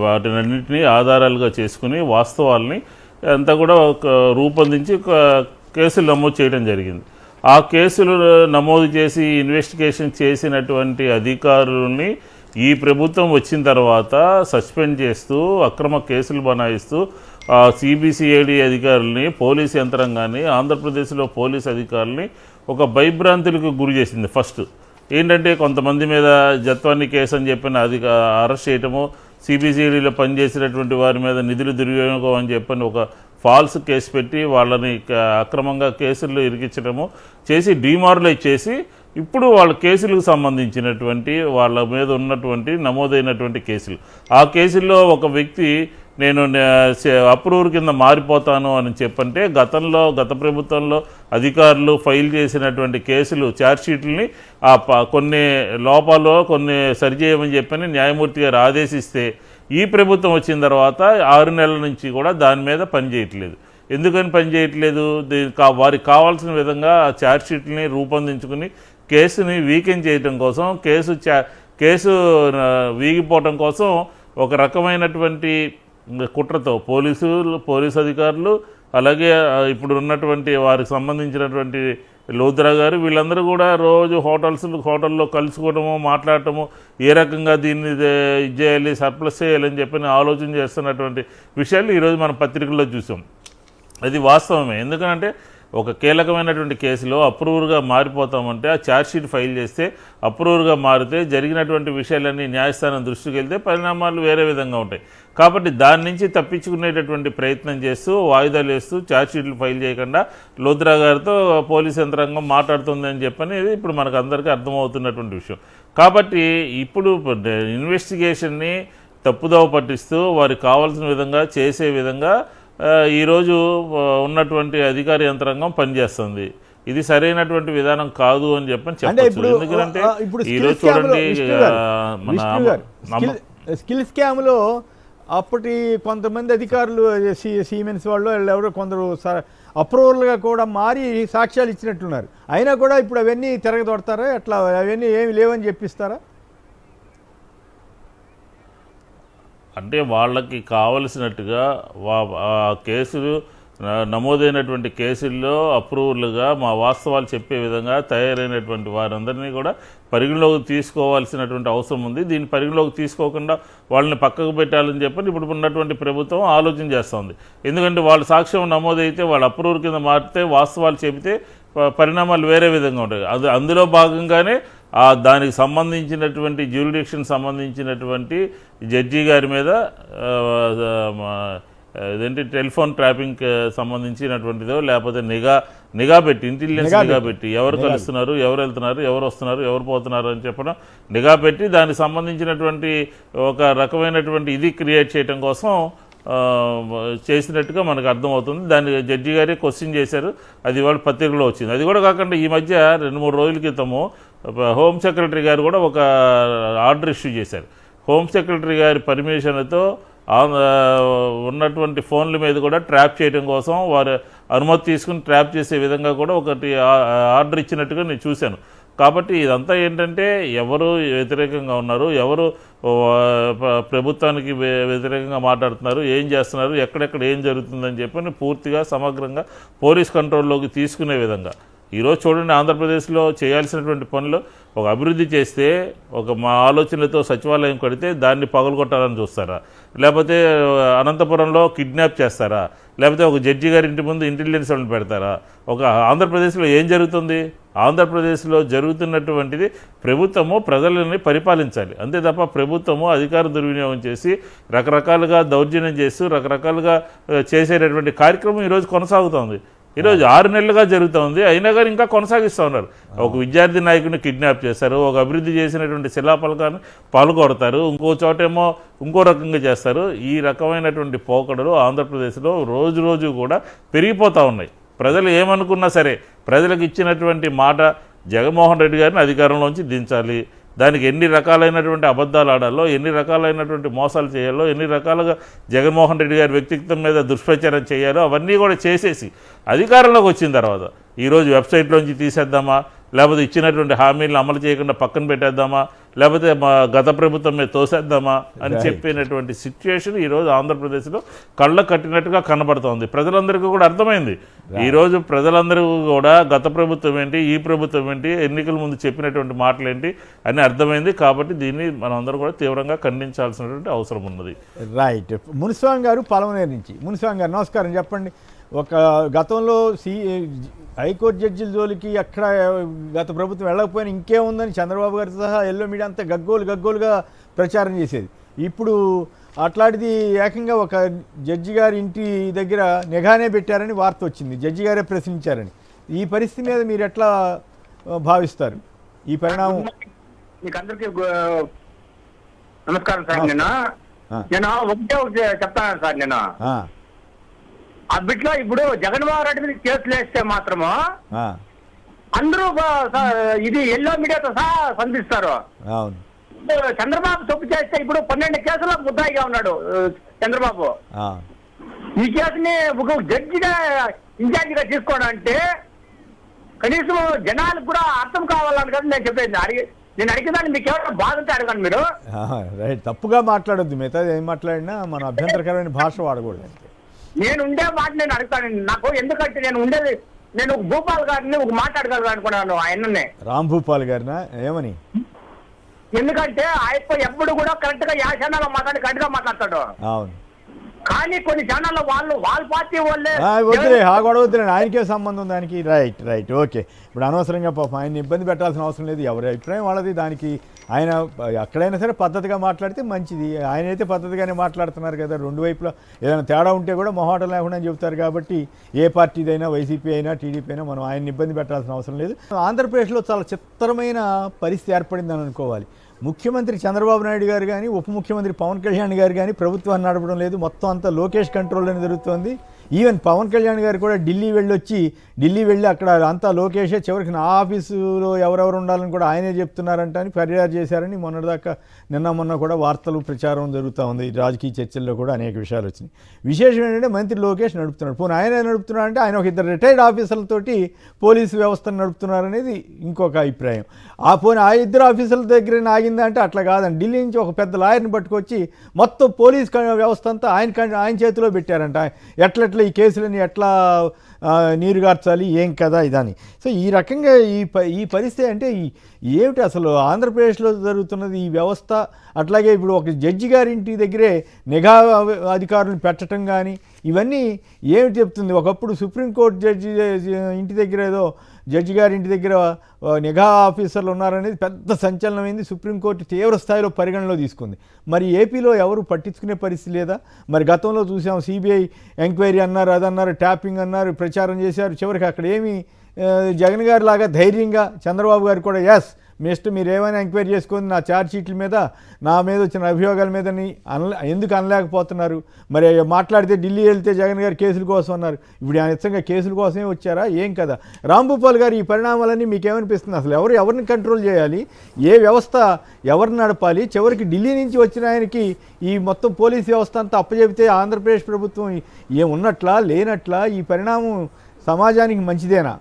వాటినన్నింటినీ ఆధారాలుగా చేసుకుని వాస్తవాల్ని అంతా కూడా రూపొందించి కేసులు నమోదు చేయడం జరిగింది. ఆ కేసులు నమోదు చేసి ఇన్వెస్టిగేషన్ చేసినటువంటి అధికారులని ఈ ప్రభుత్వం వచ్చిన తర్వాత సస్పెండ్ చేస్తూ అక్రమ కేసులు బనాయిస్తూ సిబిసిఐడి అధికారులని, పోలీసు యంత్రాంగాన్ని, ఆంధ్రప్రదేశ్లో పోలీసు అధికారులని ఒక భయభ్రాంతులకు గురి చేసింది. ఫస్ట్ ఏంటంటే కొంతమంది మీద జత్వాన్ని కేసు అని చెప్పిన అది అరెస్ట్ చేయటము, సిబిసిఐడిలో పనిచేసినటువంటి వారి మీద నిధులు దుర్వినియోగం అని చెప్పని ఒక ఫాల్స్ కేసు పెట్టి వాళ్ళని అక్రమంగా కేసుల్లో ఇరికించడము చేసి డిమారలైజ్ చేసి ఇప్పుడు వాళ్ళ కేసులకు సంబంధించినటువంటి వాళ్ళ మీద ఉన్నటువంటి నమోదైనటువంటి కేసులు, ఆ కేసుల్లో ఒక వ్యక్తి నేను అప్రూవర్ కింద మారిపోతాను అని చెప్పంటే గత ప్రభుత్వంలో అధికారులు ఫైల్ చేసినటువంటి కేసులు ఛార్జ్షీట్లని కొన్ని లోపాలు కొన్ని సరిచేయమని చెప్పని న్యాయమూర్తి గారు ఆదేశిస్తే ఈ ప్రభుత్వం వచ్చిన తర్వాత 6 నెలల నుంచి కూడా దాని మీద పనిచేయట్లేదు. ఎందుకని పనిచేయట్లేదు? వారికి కావాల్సిన విధంగా ఆ ఛార్జ్షీట్ని రూపొందించుకుని కేసుని వీకెండ్ చేయడం కోసం, కేసు వీగిపోవటం కోసం ఒక రకమైనటువంటి కుట్రతో పోలీసు అధికారులు, అలాగే ఇప్పుడు ఉన్నటువంటి వారికి సంబంధించినటువంటి లోద్రా గారు వీళ్ళందరూ కూడా రోజు హోటల్లో కలుసుకోవడము, మాట్లాడటము, ఏ రకంగా దీన్ని ఇది చేయాలి, సర్ప్లస్ చేయాలని చెప్పి ఆలోచన చేస్తున్నటువంటి విషయాలు ఈరోజు మనం పత్రికల్లో చూసాం. అది వాస్తవమే. ఎందుకంటే ఒక కీలకమైనటువంటి కేసులో అప్రూవర్గా మారిపోతామంటే ఆ ఛార్జ్షీట్ ఫైల్ చేస్తే అప్రూవర్గా మారితే జరిగినటువంటి విషయాలన్నీ న్యాయస్థానం దృష్టికి వెళ్తే పరిణామాలు వేరే విధంగా ఉంటాయి. కాబట్టి దాని నుంచి తప్పించుకునేటటువంటి ప్రయత్నం చేస్తూ వాయిదాలు వేస్తూ ఛార్జ్షీట్లు ఫైల్ చేయకుండా లోద్రా గారితో పోలీస్ యంత్రాంగం మాట్లాడుతుందని చెప్పని ఇప్పుడు మనకు అందరికీ అర్థమవుతున్నటువంటి విషయం. కాబట్టి ఇప్పుడు ఇన్వెస్టిగేషన్ని తప్పుదోవ పట్టిస్తూ వారికి కావాల్సిన విధంగా చేసే విధంగా ఈరోజు ఉన్నటువంటి అధికార యంత్రాంగం పనిచేస్తుంది. ఇది సరైనటువంటి విధానం కాదు అని చెప్పని చెప్పచ్చు. ఎందుకంటే ఈరోజు చూడండి స్కిల్ స్కామ్లో అప్పటి కొంతమంది అధికారులు సీమెన్స్ వాళ్ళు ఎవరో కొందరు అప్రూవల్గా కూడా మారి సాక్ష్యాలు ఇచ్చినట్లున్నారు. అయినా కూడా ఇప్పుడు అవన్నీ తిరగదొడతారా? ఎట్లా అవన్నీ ఏమి లేవని చెప్పిస్తారా? అంటే వాళ్ళకి కావలసినట్టుగా కేసులు నమోదైనటువంటి కేసుల్లో అప్రూవర్లుగా మా వాస్తవాలు చెప్పే విధంగా తయారైనటువంటి వారందరినీ కూడా పరిగణలోకి తీసుకోవాల్సినటువంటి అవసరం ఉంది. దీన్ని పరిగణలోకి తీసుకోకుండా వాళ్ళని పక్కకు పెట్టాలని చెప్పని ఇప్పుడు ఉన్నటువంటి ప్రభుత్వం ఆలోచన చేస్తుంది. ఎందుకంటే వాళ్ళ సాక్ష్యం నమోదైతే వాళ్ళ అప్రూవర్ కింద మారితే వాస్తవాలు చెబితే పరిణామాలు వేరే విధంగా ఉంటాయి. అందులో భాగంగానే దానికి సంబంధించినటువంటి జ్యూరిడిక్షన్ సంబంధించినటువంటి జడ్జి గారి మీద ఇదేంటి టెలిఫోన్ ట్రాపింగ్ సంబంధించినటువంటిదో లేకపోతే నిఘా పెట్టి ఇంటెలిజెన్స్ నిఘా పెట్టి ఎవరు కలుస్తున్నారు, ఎవరు వెళ్తున్నారు, ఎవరు వస్తున్నారు, ఎవరు పోతున్నారు అని చెప్పడం నిఘా పెట్టి దానికి సంబంధించినటువంటి ఒక రకమైనటువంటి ఇది క్రియేట్ చేయడం కోసం చేసినట్టుగా మనకు అర్థమవుతుంది. దాన్ని జడ్జి గారే క్వశ్చన్ చేశారు. అది వాళ్ళ పత్రికలో వచ్చింది. అది కూడా కాకుండా ఈ మధ్య 2-3 రోజుల క్రితము హోమ్ సెక్రటరీ గారు కూడా ఒక ఆర్డర్ ఇష్యూ చేశారు. హోమ్ సెక్రటరీ గారి పర్మిషన్తో ఉన్నటువంటి ఫోన్ల మీద కూడా ట్రాప్ చేయడం కోసం వారు అనుమతి తీసుకుని ట్రాప్ చేసే విధంగా కూడా ఒకటి ఆర్డర్ ఇచ్చినట్టుగా నేను చూశాను. కాబట్టి ఇదంతా ఏంటంటే ఎవరు వ్యతిరేకంగా ఉన్నారు, ఎవరు ప్రభుత్వానికి వ్యతిరేకంగా మాట్లాడుతున్నారు, ఏం చేస్తున్నారు, ఎక్కడెక్కడ ఏం జరుగుతుందని చెప్పి పూర్తిగా సమగ్రంగా పోలీస్ కంట్రోల్లోకి తీసుకునే విధంగా ఈరోజు చూడండి, ఆంధ్రప్రదేశ్లో చేయాల్సినటువంటి పనులు ఒక అభివృద్ధి చేస్తే మా ఆలోచనలతో సచివాలయం కడితే దాన్ని పగలగొట్టాలని చూస్తారా, లేకపోతే అనంతపురంలో కిడ్నాప్ చేస్తారా, లేకపోతే ఒక జడ్జి గారి ఇంటి ముందు ఇంటెలిజెన్స్ వాళ్ళని పెడతారా? ఒక ఆంధ్రప్రదేశ్లో ఏం జరుగుతుంది? ఆంధ్రప్రదేశ్లో జరుగుతున్నటువంటిది ప్రభుత్వము ప్రజలని పరిపాలించాలి, అంతే తప్ప ప్రభుత్వము అధికార దుర్వినియోగం చేసి రకరకాలుగా దౌర్జన్యం చేస్తూ రకరకాలుగా చేసేటటువంటి కార్యక్రమం ఈరోజు కొనసాగుతోంది. ఈరోజు 6 నెలలుగా జరుగుతుంది, అయినా కానీ ఇంకా కొనసాగిస్తూ ఉన్నారు. ఒక విద్యార్థి నాయకుడిని కిడ్నాప్ చేస్తారు, ఒక అభివృద్ధి చేసినటువంటి శిలాఫలకాన్ని పాల్గొడతారు, ఇంకో చోటేమో ఇంకో రకంగా చేస్తారు. ఈ రకమైనటువంటి పోకడలు ఆంధ్రప్రదేశ్లో రోజు రోజు కూడా పెరిగిపోతూ ఉన్నాయి. ప్రజలు ఏమనుకున్నా సరే ప్రజలకు ఇచ్చినటువంటి మాట జగన్మోహన్ రెడ్డి గారిని అధికారంలోంచి దించాలి, దానికి ఎన్ని రకాలైనటువంటి అబద్ధాలు ఆడాలో, ఎన్ని రకాలైనటువంటి మోసాలు చేయాలో, ఎన్ని రకాలుగా జగన్మోహన్ రెడ్డి గారి వ్యక్తిత్వం మీద దుష్ప్రచారం చేయాలో అవన్నీ కూడా చేసేసి అధికారంలోకి వచ్చిన తర్వాత ఈరోజు వెబ్సైట్లోంచి తీసేద్దామా, లేకపోతే ఇచ్చినటువంటి హామీలను అమలు చేయకుండా పక్కన పెట్టేద్దామా, లేకపోతే మా గత ప్రభుత్వం మీద తోసేద్దామా అని చెప్పినటువంటి సిచ్యుయేషన్ ఈరోజు ఆంధ్రప్రదేశ్లో కళ్ళ కట్టినట్టుగా కనబడుతోంది. ప్రజలందరికీ కూడా అర్థమైంది. ఈరోజు ప్రజలందరూ కూడా గత ప్రభుత్వం ఏంటి, ఈ ప్రభుత్వం ఏంటి, ఎన్నికల ముందు చెప్పినటువంటి మాటలు ఏంటి అని అర్థమైంది. కాబట్టి దీన్ని మనం అందరూ కూడా తీవ్రంగా ఖండించాల్సినటువంటి అవసరం ఉన్నది. రైట్. మునిస్వామి గారు పలమనేరు నుంచి. మునిస్వామి గారు నమస్కారం. చెప్పండి, ఒక గతంలో హైకోర్టు జడ్జిల జోలికి అక్కడ గత ప్రభుత్వం వెళ్ళకపోయినా ఇంకేముందని చంద్రబాబు గారితో సహా ఎల్లో మీడియా అంతా గగ్గోలుగా ప్రచారం చేసేది. ఇప్పుడు అట్లాంటిది ఏకంగా ఒక జడ్జి గారి ఇంటి దగ్గర నిఘానే పెట్టారని వార్త వచ్చింది, జడ్జి గారే ప్రశ్నించారని. ఈ పరిస్థితి మీద మీరు ఎట్లా భావిస్తారు ఈ పరిణామం? మీకు అందరికీ నమస్కారం సార్. నేను ఒకటే చెప్తాను సార్. నేను ఆ బిట్లో ఇప్పుడు జగన్మోహన్ రెడ్డి మీద కేసులు వేస్తే మాత్రము అందరూ ఇది ఎల్లో మీడియాతో సహా స్పందిస్తారు. చంద్రబాబు తప్పు చేస్తే ఇప్పుడు 12 కేసుల్లో ముద్దాయిగా ఉన్నాడు చంద్రబాబు. ఈ కేసుని ఒక జడ్జిగా ఇన్ఛార్జిగా తీసుకోవడం అంటే కనీసం జనాలకు కూడా అర్థం కావాలని కదా నేను చెప్పేది. నేను అడిగేదాన్ని మీకు ఎవరైనా బాగుంటే అడగండి మీరు. రైట్, తప్పుగా మాట్లాడొద్దు. మిగతా ఏం మాట్లాడినా మన అభ్యంతరకరమైన భాష వాడకూడదు. నేను ఉండే మాట నేను అడుగుతాను. నాకు ఎందుకంటే నేను భూపాల్ గారిని ఒక మాట అడగాలి అనుకున్నాను ఆయననే. రామ్ భూపాల్ గారినా ఏమని? ఎందుకంటే ఆయన ఎప్పుడు కూడా కరెక్ట్ గా యా ఛానల్లో మాట్లాడి కరెక్ట్ గా మాట్లాడతాడు. అవును, కానీ కొన్ని ఛానల్లో వాళ్ళ పార్టీ వాళ్ళే వద్దులే, ఆ గొడవ వద్దులే, ఆయనకే సంబంధం దానికి. Right okay. ఇప్పుడు అనవసరంగా పాపం ఆయన ఇబ్బంది పెట్టాల్సిన అవసరం లేదు. ఎవరి అభిప్రాయం వాళ్ళది. దానికి ఆయన ఎక్కడైనా సరే పద్ధతిగా మాట్లాడితే మంచిది. ఆయన అయితే పద్ధతిగానే మాట్లాడుతున్నారు కదా. రెండు వైపులా ఏదైనా తేడా ఉంటే కూడా మొహాటం లేకుండా చెబుతారు. కాబట్టి ఏ పార్టీదైనా, వైసీపీ అయినా టీడీపీ అయినా మనం ఆయన్ని ఇబ్బంది పెట్టాల్సిన అవసరం లేదు. ఆంధ్రప్రదేశ్లో చాలా చిత్రమైన పరిస్థితి ఏర్పడిందని అనుకోవాలి. ముఖ్యమంత్రి చంద్రబాబు నాయుడు గారు కానీ, ఉప ముఖ్యమంత్రి పవన్ కళ్యాణ్ గారు కానీ ప్రభుత్వాన్ని నడపడం లేదు. మొత్తం అంతా లోకేష్ కంట్రోల్లోనే జరుగుతోంది. ఈవెన్ పవన్ కళ్యాణ్ గారు కూడా ఢిల్లీ వెళ్ళి అక్కడ అంతా లోకేషే, చివరికి నా ఆఫీసులో ఎవరెవరు ఉండాలని కూడా ఆయనే చెప్తున్నారంట అని ఫిర్యాదు చేశారని మొన్నటిదాకా మొన్న కూడా వార్తలు ప్రచారం జరుగుతూ ఉంది. రాజకీయ చర్చల్లో కూడా అనేక విషయాలు వచ్చినాయి. విశేషం ఏంటంటే మంత్రి లోకేష్ నడుపుతున్నాడు. పోనీ ఆయన నడుపుతున్నాడంటే ఆయన ఒక 2 రిటైర్డ్ ఆఫీసర్లతోటి పోలీసు వ్యవస్థను నడుపుతున్నారనేది ఇంకొక అభిప్రాయం. పోనీ ఆ 2 ఆఫీసర్ల దగ్గర ఆగిందంటే అట్లా కాదండి. ఢిల్లీ నుంచి ఒక పెద్ద లాయర్ని పట్టుకొచ్చి మొత్తం పోలీస్ వ్యవస్థ అంతా ఆయన చేతిలో పెట్టారంట. ఎట్లా ఈ కేసులని ఎట్లా నీరుగార్చాలి, ఏం కదా ఇదని. సో ఈ రకంగా ఈ పరిస్థితి అంటే ఏమిటి అసలు ఆంధ్రప్రదేశ్లో జరుగుతున్నది ఈ వ్యవస్థ? అట్లాగే ఇప్పుడు ఒక జడ్జి గారింటి దగ్గరే నిఘా అధికారులను పెట్టడం కానీ ఇవన్నీ ఏమిటి చెప్తుంది? ఒకప్పుడు సుప్రీంకోర్టు జడ్జి ఇంటి దగ్గర ఏదో జడ్జి గారి ఇంటి దగ్గర నిఘా ఆఫీసర్లు ఉన్నారనేది పెద్ద సంచలనమైంది. సుప్రీంకోర్టు తీవ్ర స్థాయిలో పరిగణలో తీసుకుంది. మరి ఏపీలో ఎవరు పట్టించుకునే పరిస్థితి లేదా? మరి గతంలో చూసాం, సిబిఐ ఎంక్వైరీ అన్నారు, అదన్నారు, ట్యాపింగ్ అన్నారు, ప్రచారం చేశారు. చివరికి అక్కడ ఏమి జగన్ గారి లాగా ధైర్యంగా చంద్రబాబు గారు కూడా ఎస్ మీరు ఏమైనా ఎంక్వైరీ చేసుకొని నా ఛార్జ్ షీట్ల మీద, నా మీద వచ్చిన అభియోగాల మీద ఎందుకు అనలేకపోతున్నారు? మరి మాట్లాడితే ఢిల్లీ వెళ్తే జగన్ గారు కేసుల కోసం అన్నారు. ఇప్పుడు ఆయన నిజంగా కేసుల కోసమే వచ్చారా ఏం కదా? రాంభూపాల్ గారు, ఈ పరిణామాలన్నీ మీకేమనిపిస్తుంది? అసలు ఎవరిని కంట్రోల్ చేయాలి? ఏ వ్యవస్థ ఎవరిని నడపాలి? చివరికి ఢిల్లీ నుంచి వచ్చిన ఆయనకి ఈ మొత్తం పోలీస్ వ్యవస్థ అంతా అప్పచెబితే ఆంధ్రప్రదేశ్ ప్రభుత్వం ఏమున్నట్లా లేనట్లా? ఈ పరిణామం సమాజానికి మంచిదేనా?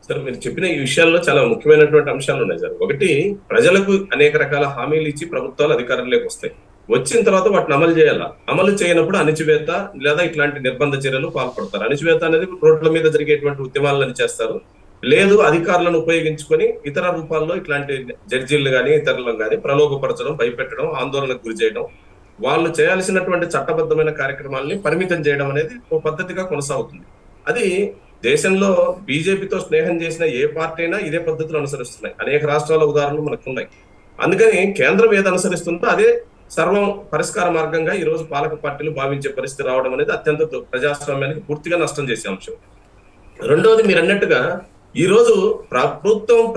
సార్ మీరు చెప్పిన ఈ విషయాల్లో చాలా ముఖ్యమైనటువంటి అంశాలు ఉన్నాయి సార్. ఒకటి, ప్రజలకు అనేక రకాల హామీలు ఇచ్చి ప్రభుత్వాలు అధికారంలోకి వస్తాయి. వచ్చిన తర్వాత వాటిని అమలు చేయాలా. అమలు చేయనప్పుడు అణిచివేత లేదా ఇట్లాంటి నిర్బంధ చర్యలు పాల్పడతారు. అణిచివేత అనేది రోడ్ల మీద జరిగేటువంటి ఉద్యమాలను చేస్తారు. లేదు, అధికారులను ఉపయోగించుకొని ఇతర రూపాల్లో ఇట్లాంటి జడ్జీలు కానీ ఇతరులను కానీ ప్రలోభపరచడం, భయపెట్టడం, ఆందోళనకు గురి చేయడం, వాళ్ళు చేయాల్సినటువంటి చట్టబద్ధమైన కార్యక్రమాలని పరిమితం చేయడం అనేది ఒక పద్ధతిగా కొనసాగుతుంది. అది దేశంలో బీజేపీతో స్నేహం చేసిన ఏ పార్టీ అయినా ఇదే పద్ధతులు అనుసరిస్తున్నాయి. అనేక రాష్ట్రాల ఉదాహరణలు మనకు ఉన్నాయి. అందుకని కేంద్రం ఏది అనుసరిస్తుందో అదే సర్వం పరిష్కార మార్గంగా ఈ రోజు పాలక పార్టీలు భావించే పరిస్థితి రావడం అనేది అత్యంత ప్రజాస్వామ్యానికి పూర్తిగా నష్టం చేసే అంశం. రెండవది, మీరు అన్నట్టుగా ఈ రోజు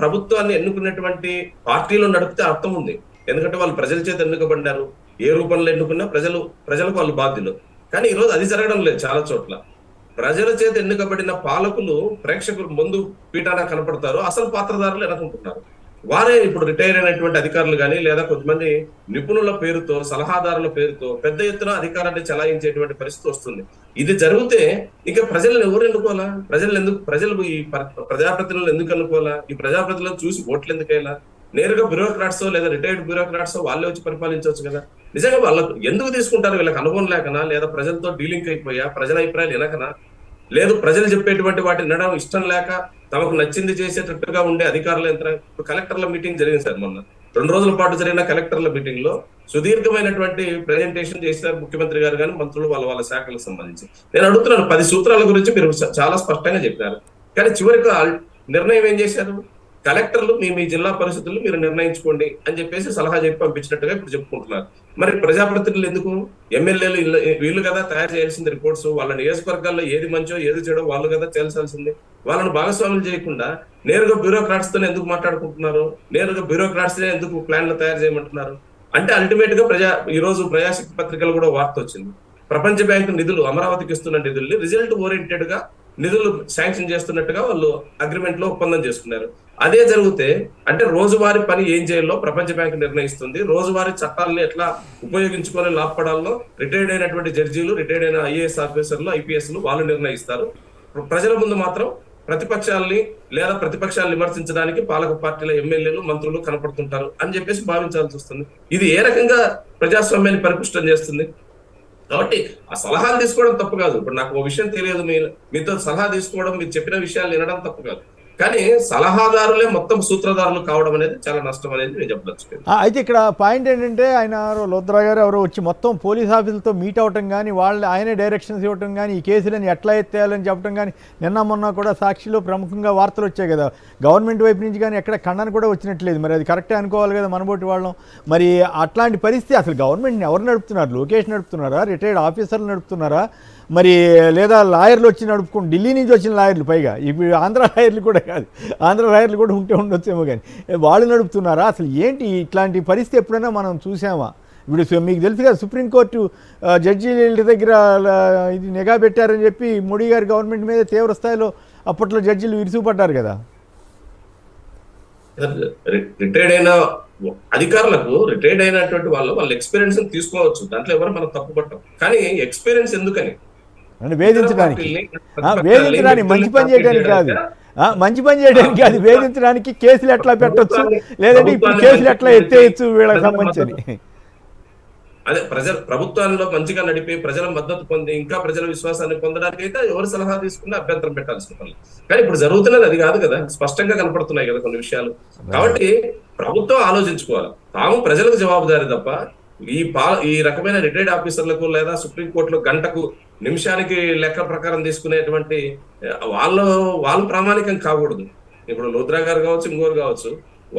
ప్రభుత్వాన్ని ఎన్నుకున్నటువంటి పార్టీలు నడిపితే అర్థం ఉంది. ఎందుకంటే వాళ్ళు ప్రజల చేత ఎన్నుకబడ్డారు. ఏ రూపంలో ఎన్నుకున్నా ప్రజలకు వాళ్ళు బాధ్యులు. కానీ ఈ రోజు అది జరగడం లేదు. చాలా చోట్ల ప్రజల చేత ఎన్నుకబడిన పాలకులు ప్రేక్షకులు ముందు పీఠాన కనపడతారు, అసలు పాత్రధారులు ఎన్నుకుంటున్నారు. వారే ఇప్పుడు రిటైర్ అయినటువంటి అధికారులు కానీ లేదా కొంతమంది నిపుణుల పేరుతో, సలహాదారుల పేరుతో పెద్ద ఎత్తున అధికారాన్ని చలాయించేటువంటి పరిస్థితి వస్తుంది. ఇది జరిగితే ఇక ప్రజలను ఎవరు ఎన్నుకోవాలా? ప్రజలు ఈ ప్రజాప్రతినిధులు ఎందుకు ఎన్నుకోవాలా? ఈ ప్రజాప్రతినిధులను చూసి ఓట్లు ఎందుకు వేయాలా? నేరుగా బ్యూరోక్రాట్స్ లేదా రిటైర్డ్ బ్యూరోక్రాట్స్ వాళ్ళే వచ్చి పరిపాలించవచ్చు కదా. నిజంగా వాళ్ళకు ఎందుకు తీసుకుంటారు? వీళ్ళకి అనుభవం లేకనా, లేదా ప్రజలతో డీలింగ్ అయిపోయా, ప్రజల అభిప్రాయాలు వినకనా, లేదు ప్రజలు చెప్పేటువంటి వాటిని వినడం ఇష్టం లేక తమకు నచ్చింది చేసేటట్టుగా ఉండే అధికారుల యంత్రం. కలెక్టర్ల మీటింగ్ జరిగింది సార్ మొన్న. 2 రోజుల పాటు జరిగిన కలెక్టర్ల మీటింగ్ లో సుదీర్ఘమైనటువంటి ప్రెజెంటేషన్ చేశారు ముఖ్యమంత్రి గారు కానీ మంత్రులు వాళ్ళ శాఖలకు సంబంధించి. నేను అడుగుతున్నాను, 10 సూత్రాల గురించి మీరు చాలా స్పష్టంగా చెప్పారు. కానీ చివరికి నిర్ణయం ఏం చేశారు? కలెక్టర్లు మీ జిల్లా పరిస్థితులు మీరు నిర్ణయించుకోండి అని చెప్పేసి సలహా చెప్పి పంపించినట్టుగా ఇప్పుడు చెప్పుకుంటున్నారు. మరి ప్రజాప్రతినిధులు ఎందుకు? ఎమ్మెల్యేలు వీళ్ళు కదా తయారు చేయాల్సింది రిపోర్ట్స్. వాళ్ళ నియోజకవర్గాల్లో ఏది మంచో ఏది చెడో వాళ్ళు కదా తేల్చాల్సింది. వాళ్ళని భాగస్వాములు చేయకుండా నేరుగా బ్యూరోక్రాట్స్ తోనే ఎందుకు మాట్లాడుకుంటున్నారు? నేరుగా బ్యూరోక్రాట్స్ ఎందుకు ప్లాన్లు తయారు చేయమంటున్నారు? అంటే అల్టిమేట్ గా ఈ రోజు ప్రజాశక్తి పత్రికలు కూడా వార్త వచ్చింది. ప్రపంచ బ్యాంకు నిధులు, అమరావతికి ఇస్తున్న నిధుల్ని రిజల్ట్ ఓరియంటెడ్ గా నిధులు శాంక్షన్ చేస్తున్నట్టుగా వాళ్ళు అగ్రిమెంట్ లో ఒప్పందం చేసుకున్నారు. అదే జరిగితే అంటే రోజువారీ పని ఏం చేయాలో ప్రపంచ బ్యాంకు నిర్ణయిస్తుంది. రోజువారీ చట్టాలను ఎట్లా ఉపయోగించుకొని లాభపడాలో రిటైర్డ్ అయినటువంటి జడ్జీలు, రిటైర్డ్ అయిన ఐఏఎస్ ఆఫీసర్లు, ఐపీఎస్లు వాళ్ళు నిర్ణయిస్తారు. ప్రజల ముందు మాత్రం ప్రతిపక్షాలను విమర్శించడానికి పాలక పార్టీల ఎమ్మెల్యేలు, మంత్రులు కనపడుతుంటారు అని చెప్పేసి భావించాల్సి వస్తుంది. ఇది ఏ రకంగా ప్రజాస్వామ్యాన్ని పరిపుష్టం చేస్తుంది? కాబట్టి ఆ సలహాలు తీసుకోవడం తప్పు కాదు. ఇప్పుడు నాకు ఓ విషయం తెలియదు, మీతో సలహా తీసుకోవడం, మీరు చెప్పిన విషయాలు వినడం తప్పు కాదు. కానీ సలహాదారులే మొత్తం సూత్రధారులు కావడం అనేది చాలా నష్టం అనేది నేను చెప్పవచ్చు. అయితే ఇక్కడ పాయింట్ ఏంటంటే, ఆయన లోద్రా గారు ఎవరో వచ్చి మొత్తం పోలీస్ ఆఫీసులతో మీట్ అవ్వటం కానీ, ఆయనే డైరెక్షన్స్ ఇవ్వటం కానీ, ఈ కేసులను ఎట్లా ఎత్తేయాలని చెప్పడం కానీ, నిన్న మొన్న కూడా సాక్షిలో ప్రముఖంగా వార్తలు వచ్చాయి కదా. గవర్నమెంట్ వైపు నుంచి కానీ ఎక్కడ ఖండన కూడా వచ్చినట్లేదు. మరి అది కరెక్టే అనుకోవాలి కదా మనబోటి వాళ్ళం. మరి అట్లాంటి పరిస్థితి అసలు గవర్నమెంట్ని ఎవరు నడుపుతున్నారు? లోకేష్ నడుపుతున్నారా? రిటైర్డ్ ఆఫీసర్లు నడుపుతున్నారా? మరి లేదా లాయర్లు వచ్చి నడుపుకుంటూ, ఢిల్లీ నుంచి వచ్చిన లాయర్లు, పైగా ఇప్పుడు ఆంధ్ర లాయర్లు కూడా కాదు, ఆంధ్ర లాయర్లు కూడా ఉండొచ్చేమో కానీ వాళ్ళు నడుపుతున్నారా? అసలు ఏంటి ఇట్లాంటి పరిస్థితి ఎప్పుడైనా మనం చూసామా? ఇప్పుడు మీకు తెలుసు కదా, సుప్రీంకోర్టు జడ్జీల దగ్గర ఇది నిఘా పెట్టారని చెప్పి మోడీ గారి గవర్నమెంట్ మీద తీవ్ర స్థాయిలో అప్పట్లో జడ్జీలు విరుచుకుపడ్డారు కదా. రిటైర్డ్ అయిన అధికారులకు, రిటైర్డ్ అయినటువంటి వాళ్ళ ఎక్స్పీరియన్స్ తీసుకోవచ్చు, దాంట్లో ఎవరు మనం తప్పు పట్టం. కానీ ఎక్స్పీరియన్స్ ఎందుకని? వేధించడానికి, మంచి పని చేయడానికి కాదు, మంచి పని చేయడానికి కాదు, వేధించడానికి. కేసులు ఎట్లా పెట్టొచ్చు, లేదంటే ఇప్పుడు కేసులు ఎట్లా ఎత్తేయచ్చు వీళ్ళకి సంబంధించి. అదే ప్రభుత్వాల్లో మంచిగా నడిపి ప్రజల మద్దతు పొంది ఇంకా ప్రజల విశ్వాసాన్ని పొందడానికి అయితే ఎవరు సలహా తీసుకున్నా అభ్యంతరం పెట్టాల్సిన పని. కానీ ఇప్పుడు జరుగుతున్నది అది కాదు కదా, స్పష్టంగా కనపడుతున్నాయి కదా కొన్ని విషయాలు. కాబట్టి ప్రభుత్వం ఆలోచించుకోవాలి, తాము ప్రజలకు జవాబుదారి తప్ప ఈ రకమైన రిటైర్డ్ ఆఫీసర్లకు లేదా సుప్రీంకోర్టులో గంటకు నిమిషానికి లెక్క ప్రకారం తీసుకునేటువంటి వాళ్ళు ప్రామాణికం కాకూడదు. ఇప్పుడు లోద్రా గారు కావచ్చు, ఇంకోరు కావచ్చు,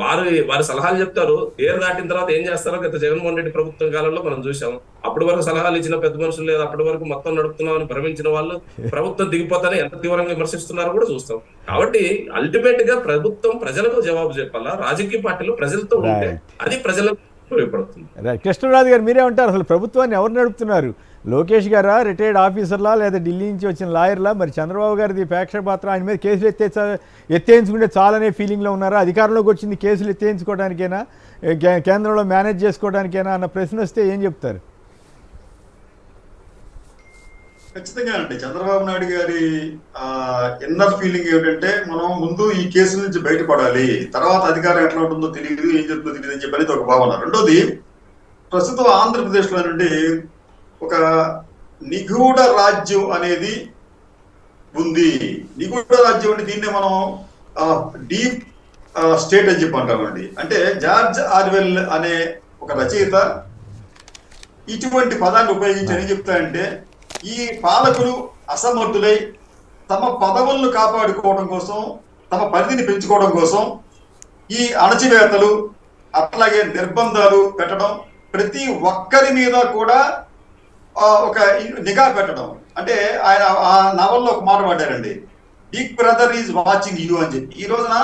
వారి సలహాలు చెప్తారు. ఏరు దాటిన తర్వాత ఏం చేస్తారో గత జగన్మోహన్ రెడ్డి ప్రభుత్వం కాలంలో మనం చూసాం. అప్పటి వరకు సలహాలు ఇచ్చిన పెద్ద మనుషులు లేదా అప్పటి వరకు మొత్తం నడుపుతున్నామని భ్రమించిన వాళ్ళు ప్రభుత్వం దిగిపోతానే ఎంత తీవ్రంగా విమర్శిస్తున్నారో కూడా చూస్తాం. కాబట్టి అల్టిమేట్ గా ప్రభుత్వం ప్రజలకు జవాబు చెప్పాలా, రాజకీయ పార్టీలు ప్రజలతో ఉంటే అది ప్రజలకు ఉపయోగపడుతుంది. కృష్ణరాజు గారు మీరే ఉంటారు, అసలు ప్రభుత్వాన్ని ఎవరు నడుపుతున్నారు? లోకేష్ గారా, రిటైర్డ్ ఆఫీసర్లా, లేదా ఢిల్లీ నుంచి వచ్చిన లాయర్లా? మరి చంద్రబాబు గారిది ప్రేక్షపాత్ర, ఆయన మీద కేసులు ఎత్తేయించుకుంటే చాలనే ఫీలింగ్లో ఉన్నారా? అధికారంలోకి వచ్చింది కేసులు ఎత్తేయించుకోవడానికైనా, కేంద్రంలో మేనేజ్ చేసుకోవడానికైనా అన్న ప్రశ్న వస్తే ఏం చెప్తారు? ఖచ్చితంగా అండి. చంద్రబాబు నాయుడు గారి ఇన్నర్ ఫీలింగ్ ఏమిటంటే, మనం ముందు ఈ కేసు నుంచి బయటపడాలి, తర్వాత అధికారం ఎట్లా ఉంటుందో తెలియదు, ఏం జరుగుతుందో తెలియదు అని చెప్పి ఒక భావన. రెండోది, ప్రస్తుతం ఆంధ్రప్రదేశ్ లో నుండి ఒక నిగూఢ రాజ్యం అనేది ఉంది. నిగూఢ రాజ్యం అంటే దీన్నే మనం డీప్ స్టేట్ అని చెప్పి అంటామండి. అంటే జార్జ్ ఆర్వెల్ అనే ఒక రచయిత ఇటువంటి పదాన్ని ఉపయోగించి ఏం చెప్తారంటే, ఈ పాలకులు అసమర్థులై తమ పదవులను కాపాడుకోవడం కోసం, తమ పరిధిని పెంచుకోవడం కోసం ఈ అణచివేతలు, అట్లాగే నిర్బంధాలు పెట్టడం, ప్రతి ఒక్కరి మీద కూడా ఒక నిఘా పెట్టడం. అంటే ఆయన ఆ నవల్లో ఒక మాట పడ్డారండి, big brother is watching you అని చెప్పి. ఈ రోజున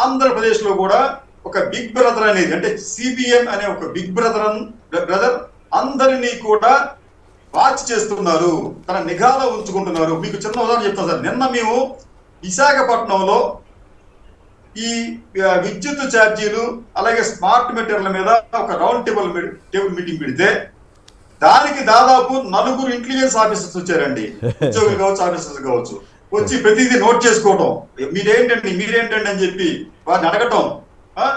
ఆంధ్రప్రదేశ్ లో కూడా ఒక బిగ్ బ్రదర్ అనేది, అంటే సిబిఎన్ అనే ఒక బిగ్ బ్రదర్ అందరినీ కూడా వాచ్ చేస్తున్నారు, తన నిఘాలో ఉంచుకుంటున్నారు. మీకు చిన్న ఉదాహరణ చెప్తాను సార్. నిన్న మేము విశాఖపట్నంలో ఈ విద్యుత్ ఛార్జీలు అలాగే స్మార్ట్ మీటర్ల మీద ఒక రౌండ్ టేబుల్ మీటింగ్ పెడితే దానికి దాదాపు 4 ఇంటెలిజెన్స్ ఆఫీసర్స్ వచ్చారండి. ఉద్యోగులు కావచ్చు, ఆఫీసర్స్ కావచ్చు, వచ్చి ప్రతిదీ నోట్ చేసుకోవడం, మీరేంటండి అని చెప్పి వారిని అడగటం,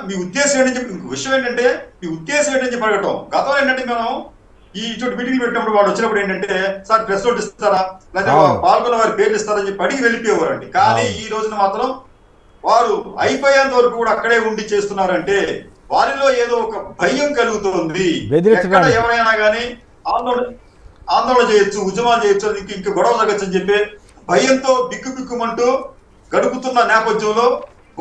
మీ ఉద్దేశం ఏంటని చెప్పి, విషయం ఏంటంటే మీ ఉద్దేశం ఏంటని చెప్పి అడగటం. గతంలో ఏంటంటే మనం ఈ ఇటువంటి మీటింగ్ పెట్టినప్పుడు వాడు వచ్చినప్పుడు ఏంటంటే, సార్ ప్రెస్ నోట్ ఇస్తారా, లేదా పాల్గొన్న వారి పేర్లు ఇస్తారని చెప్పి అడిగి వెళ్ళిపోయేవారండి. కానీ ఈ రోజున మాత్రం వారు అయిపోయేంత వరకు కూడా అక్కడే ఉండి చేస్తున్నారంటే వారిలో ఏదో ఒక భయం కలుగుతుంది. ఎక్కడ ఎవరైనా కానీ ఆందోళన చేయొచ్చు, ఉద్యమాలు చేయొచ్చు, ఇంక గొడవ జరగచ్చు అని చెప్పి భయంతో బిక్కుబిక్కుమంటూ గడుపుతున్న నేపథ్యంలో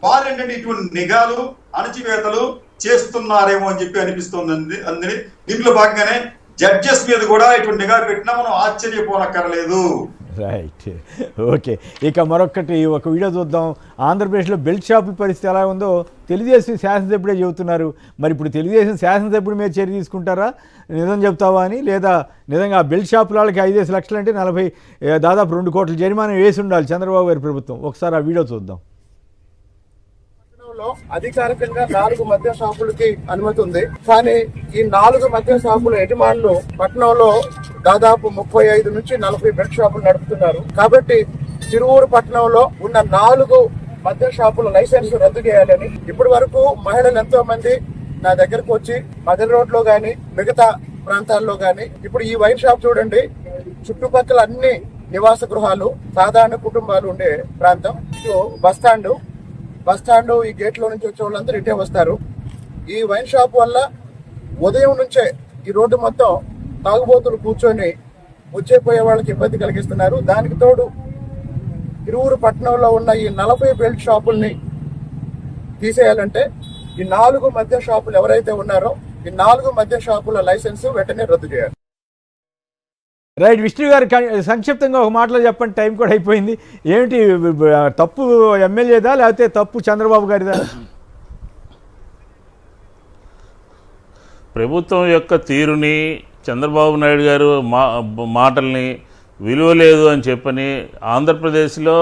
వారు ఏంటంటే ఇటువంటి నిఘాలు, అణచివేతలు చేస్తున్నారేమో అని చెప్పి అనిపిస్తుంది. అందుని దీంట్లో భాగంగానే జడ్జెస్ మీద కూడా ఇటువంటి నిఘా పెట్టినా మనం ఆశ్చర్యపోనక్కర్లేదు. Right, okay. ఇక మరొకటి ఒక వీడియో చూద్దాం. ఆంధ్రప్రదేశ్లో బెల్ట్ షాపుల పరిస్థితి ఎలా ఉందో తెలుగుదేశం శాసనసభ్యుడే చెబుతున్నారు. మరి ఇప్పుడు తెలుగుదేశం శాసనసభ్యుడి మీద చర్య తీసుకుంటారా, నిజం చెప్తావా అని, లేదా నిజంగా బెల్ట్ షాపుల వాళ్ళకి 5 లక్షలు అంటే దాదాపు 2 కోట్ల జరిమానా వేసి ఉండాలి చంద్రబాబు గారి ప్రభుత్వం. ఒకసారి ఆ వీడియో చూద్దాం. అధికారికంగా 4 మద్య షాపులకి అనుమతి ఉంది. కానీ ఈ 4 మద్య షాపుల యజమానులు పట్టణంలో దాదాపు 35 నుంచి 40 బెల్ట్ షాపులు నడుపుతున్నారు. కాబట్టి తిరువూరు పట్టణంలో ఉన్న 4 మద్య షాపుల లైసెన్స్ రద్దు చేయాలని ఇప్పటి వరకు మహిళలు ఎంతో మంది నా దగ్గరకు వచ్చి మదర్ రోడ్ లో గాని మిగతా ప్రాంతాల్లో గాని, ఇప్పుడు ఈ వైన్ షాప్ చూడండి, చుట్టుపక్కల అన్ని నివాస గృహాలు, సాధారణ కుటుంబాలు ఉండే ప్రాంతం. ఇటు బస్ స్టాండ్ ఈ గేట్ లో నుంచి వచ్చే వాళ్ళందరూ ఇటే వస్తారు. ఈ వైన్ షాప్ వల్ల ఉదయం నుంచే ఈ రోడ్డు మొత్తం తాగుబోతులు కూర్చొని వచ్చేపోయే వాళ్ళకి ఇబ్బంది కలిగిస్తున్నారు. దానికి తోడు తిరువూరు పట్టణంలో ఉన్న ఈ 40 బెల్ట్ షాపుల్ని తీసేయాలంటే ఈ 4 మద్య షాపులు ఎవరైతే ఉన్నారో ఈ 4 మద్య షాపుల లైసెన్స్ వెంటనే రద్దు చేయాలి. రైట్, విష్ణు గారు సంక్షిప్తంగా ఒక మాటలో చెప్పండి, టైం కూడా అయిపోయింది. ఏమిటి తప్పు ఎమ్మెల్యేదా లేకపోతే తప్పు చంద్రబాబు గారిదా? ప్రభుత్వం యొక్క తీరుని, చంద్రబాబు నాయుడు గారు మాటల్ని విలువ లేదు అని చెప్పని ఆంధ్రప్రదేశ్లో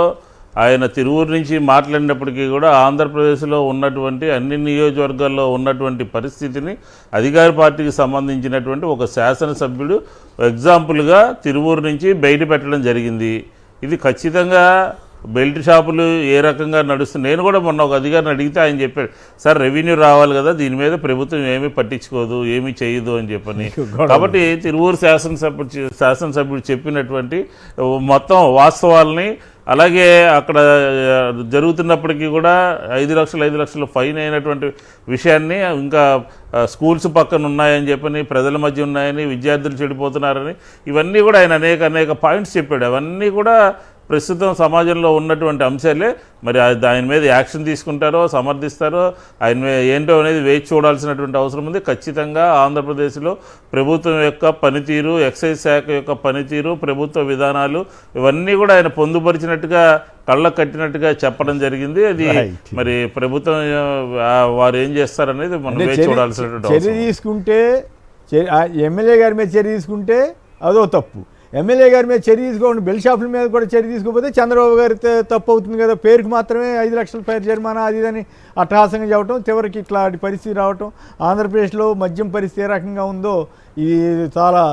ఆయన తిరువూరు నుంచి మాట్లాడినప్పటికీ కూడా ఆంధ్రప్రదేశ్లో ఉన్నటువంటి అన్ని నియోజకవర్గాల్లో ఉన్నటువంటి పరిస్థితిని అధికార పార్టీకి సంబంధించినటువంటి ఒక శాసనసభ్యుడు ఎగ్జాంపుల్గా తిరువూరు నుంచి బయట పెట్టడం జరిగింది. ఇది ఖచ్చితంగా బెల్ట్ షాపులు ఏ రకంగా నడుస్తుంది. నేను కూడా మొన్న ఒక అధికారిని అడిగితే ఆయన చెప్పాడు, సార్ రెవెన్యూ రావాలి కదా, దీని మీద ప్రభుత్వం ఏమీ పట్టించుకోదు, ఏమీ చేయదు అని చెప్పని. కాబట్టి తిరువూరు శాసనసభ్యుడు చెప్పినటువంటి మొత్తం వాస్తవాలని, అలాగే అక్కడ జరుగుతున్నప్పటికీ కూడా 5 లక్షలు ఫైన్ అయినటువంటి విషయాన్ని, ఇంకా స్కూల్స్ పక్కన ఉన్నాయని చెప్పని, ప్రజల మధ్య ఉన్నాయని, విద్యార్థులు చెడిపోతున్నారని, ఇవన్నీ కూడా ఆయన అనేక పాయింట్స్ చెప్పాడు. అవన్నీ కూడా ప్రస్తుతం సమాజంలో ఉన్నటువంటి అంశాలే. మరి ఆయన మీద యాక్షన్ తీసుకుంటారో సమర్థిస్తారో ఆయన ఏంటో అనేది వేచి చూడాల్సినటువంటి అవసరం ఉంది. ఖచ్చితంగా ఆంధ్రప్రదేశ్లో ప్రభుత్వం యొక్క పనితీరు, ఎక్సైజ్ శాఖ యొక్క పనితీరు, ప్రభుత్వ విధానాలు ఇవన్నీ కూడా ఆయన పొందుపరిచినట్టుగా కళ్ళకు కట్టినట్టుగా చెప్పడం జరిగింది. అది మరి ప్రభుత్వం వారు ఏం చేస్తారనేది మనం వేచి చూడాల్సినటువంటి చర్య తీసుకుంటే, ఎమ్మెల్యే గారి మీద చర్య తీసుకుంటే అదో తప్పు, ఎమ్మెల్యే గారి మీద చర్య తీసుకోండి, బెల్ షాపుల మీద కూడా చర్య తీసుకోకపోతే చంద్రబాబు గారి తప్పు అవుతుంది కదా. పేరుకి మాత్రమే 5 లక్షల పైన జరిమానా అది అని అట్టహాసంగా చెప్పడం, చివరికి ఇట్లాంటి పరిస్థితి రావటం. ఆంధ్రప్రదేశ్లో మద్యం పరిస్థితి ఏ రకంగా ఉందో ఇది చాలా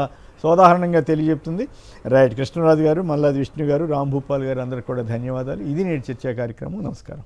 సోదాహరణంగా తెలియజెప్తుంది. రైట్, కృష్ణరాజు గారు, మల్లాది విష్ణు గారు, రాంభూపాల్ గారు అందరికీ కూడా ధన్యవాదాలు. ఇది నేటి చర్చా కార్యక్రమం. నమస్కారం.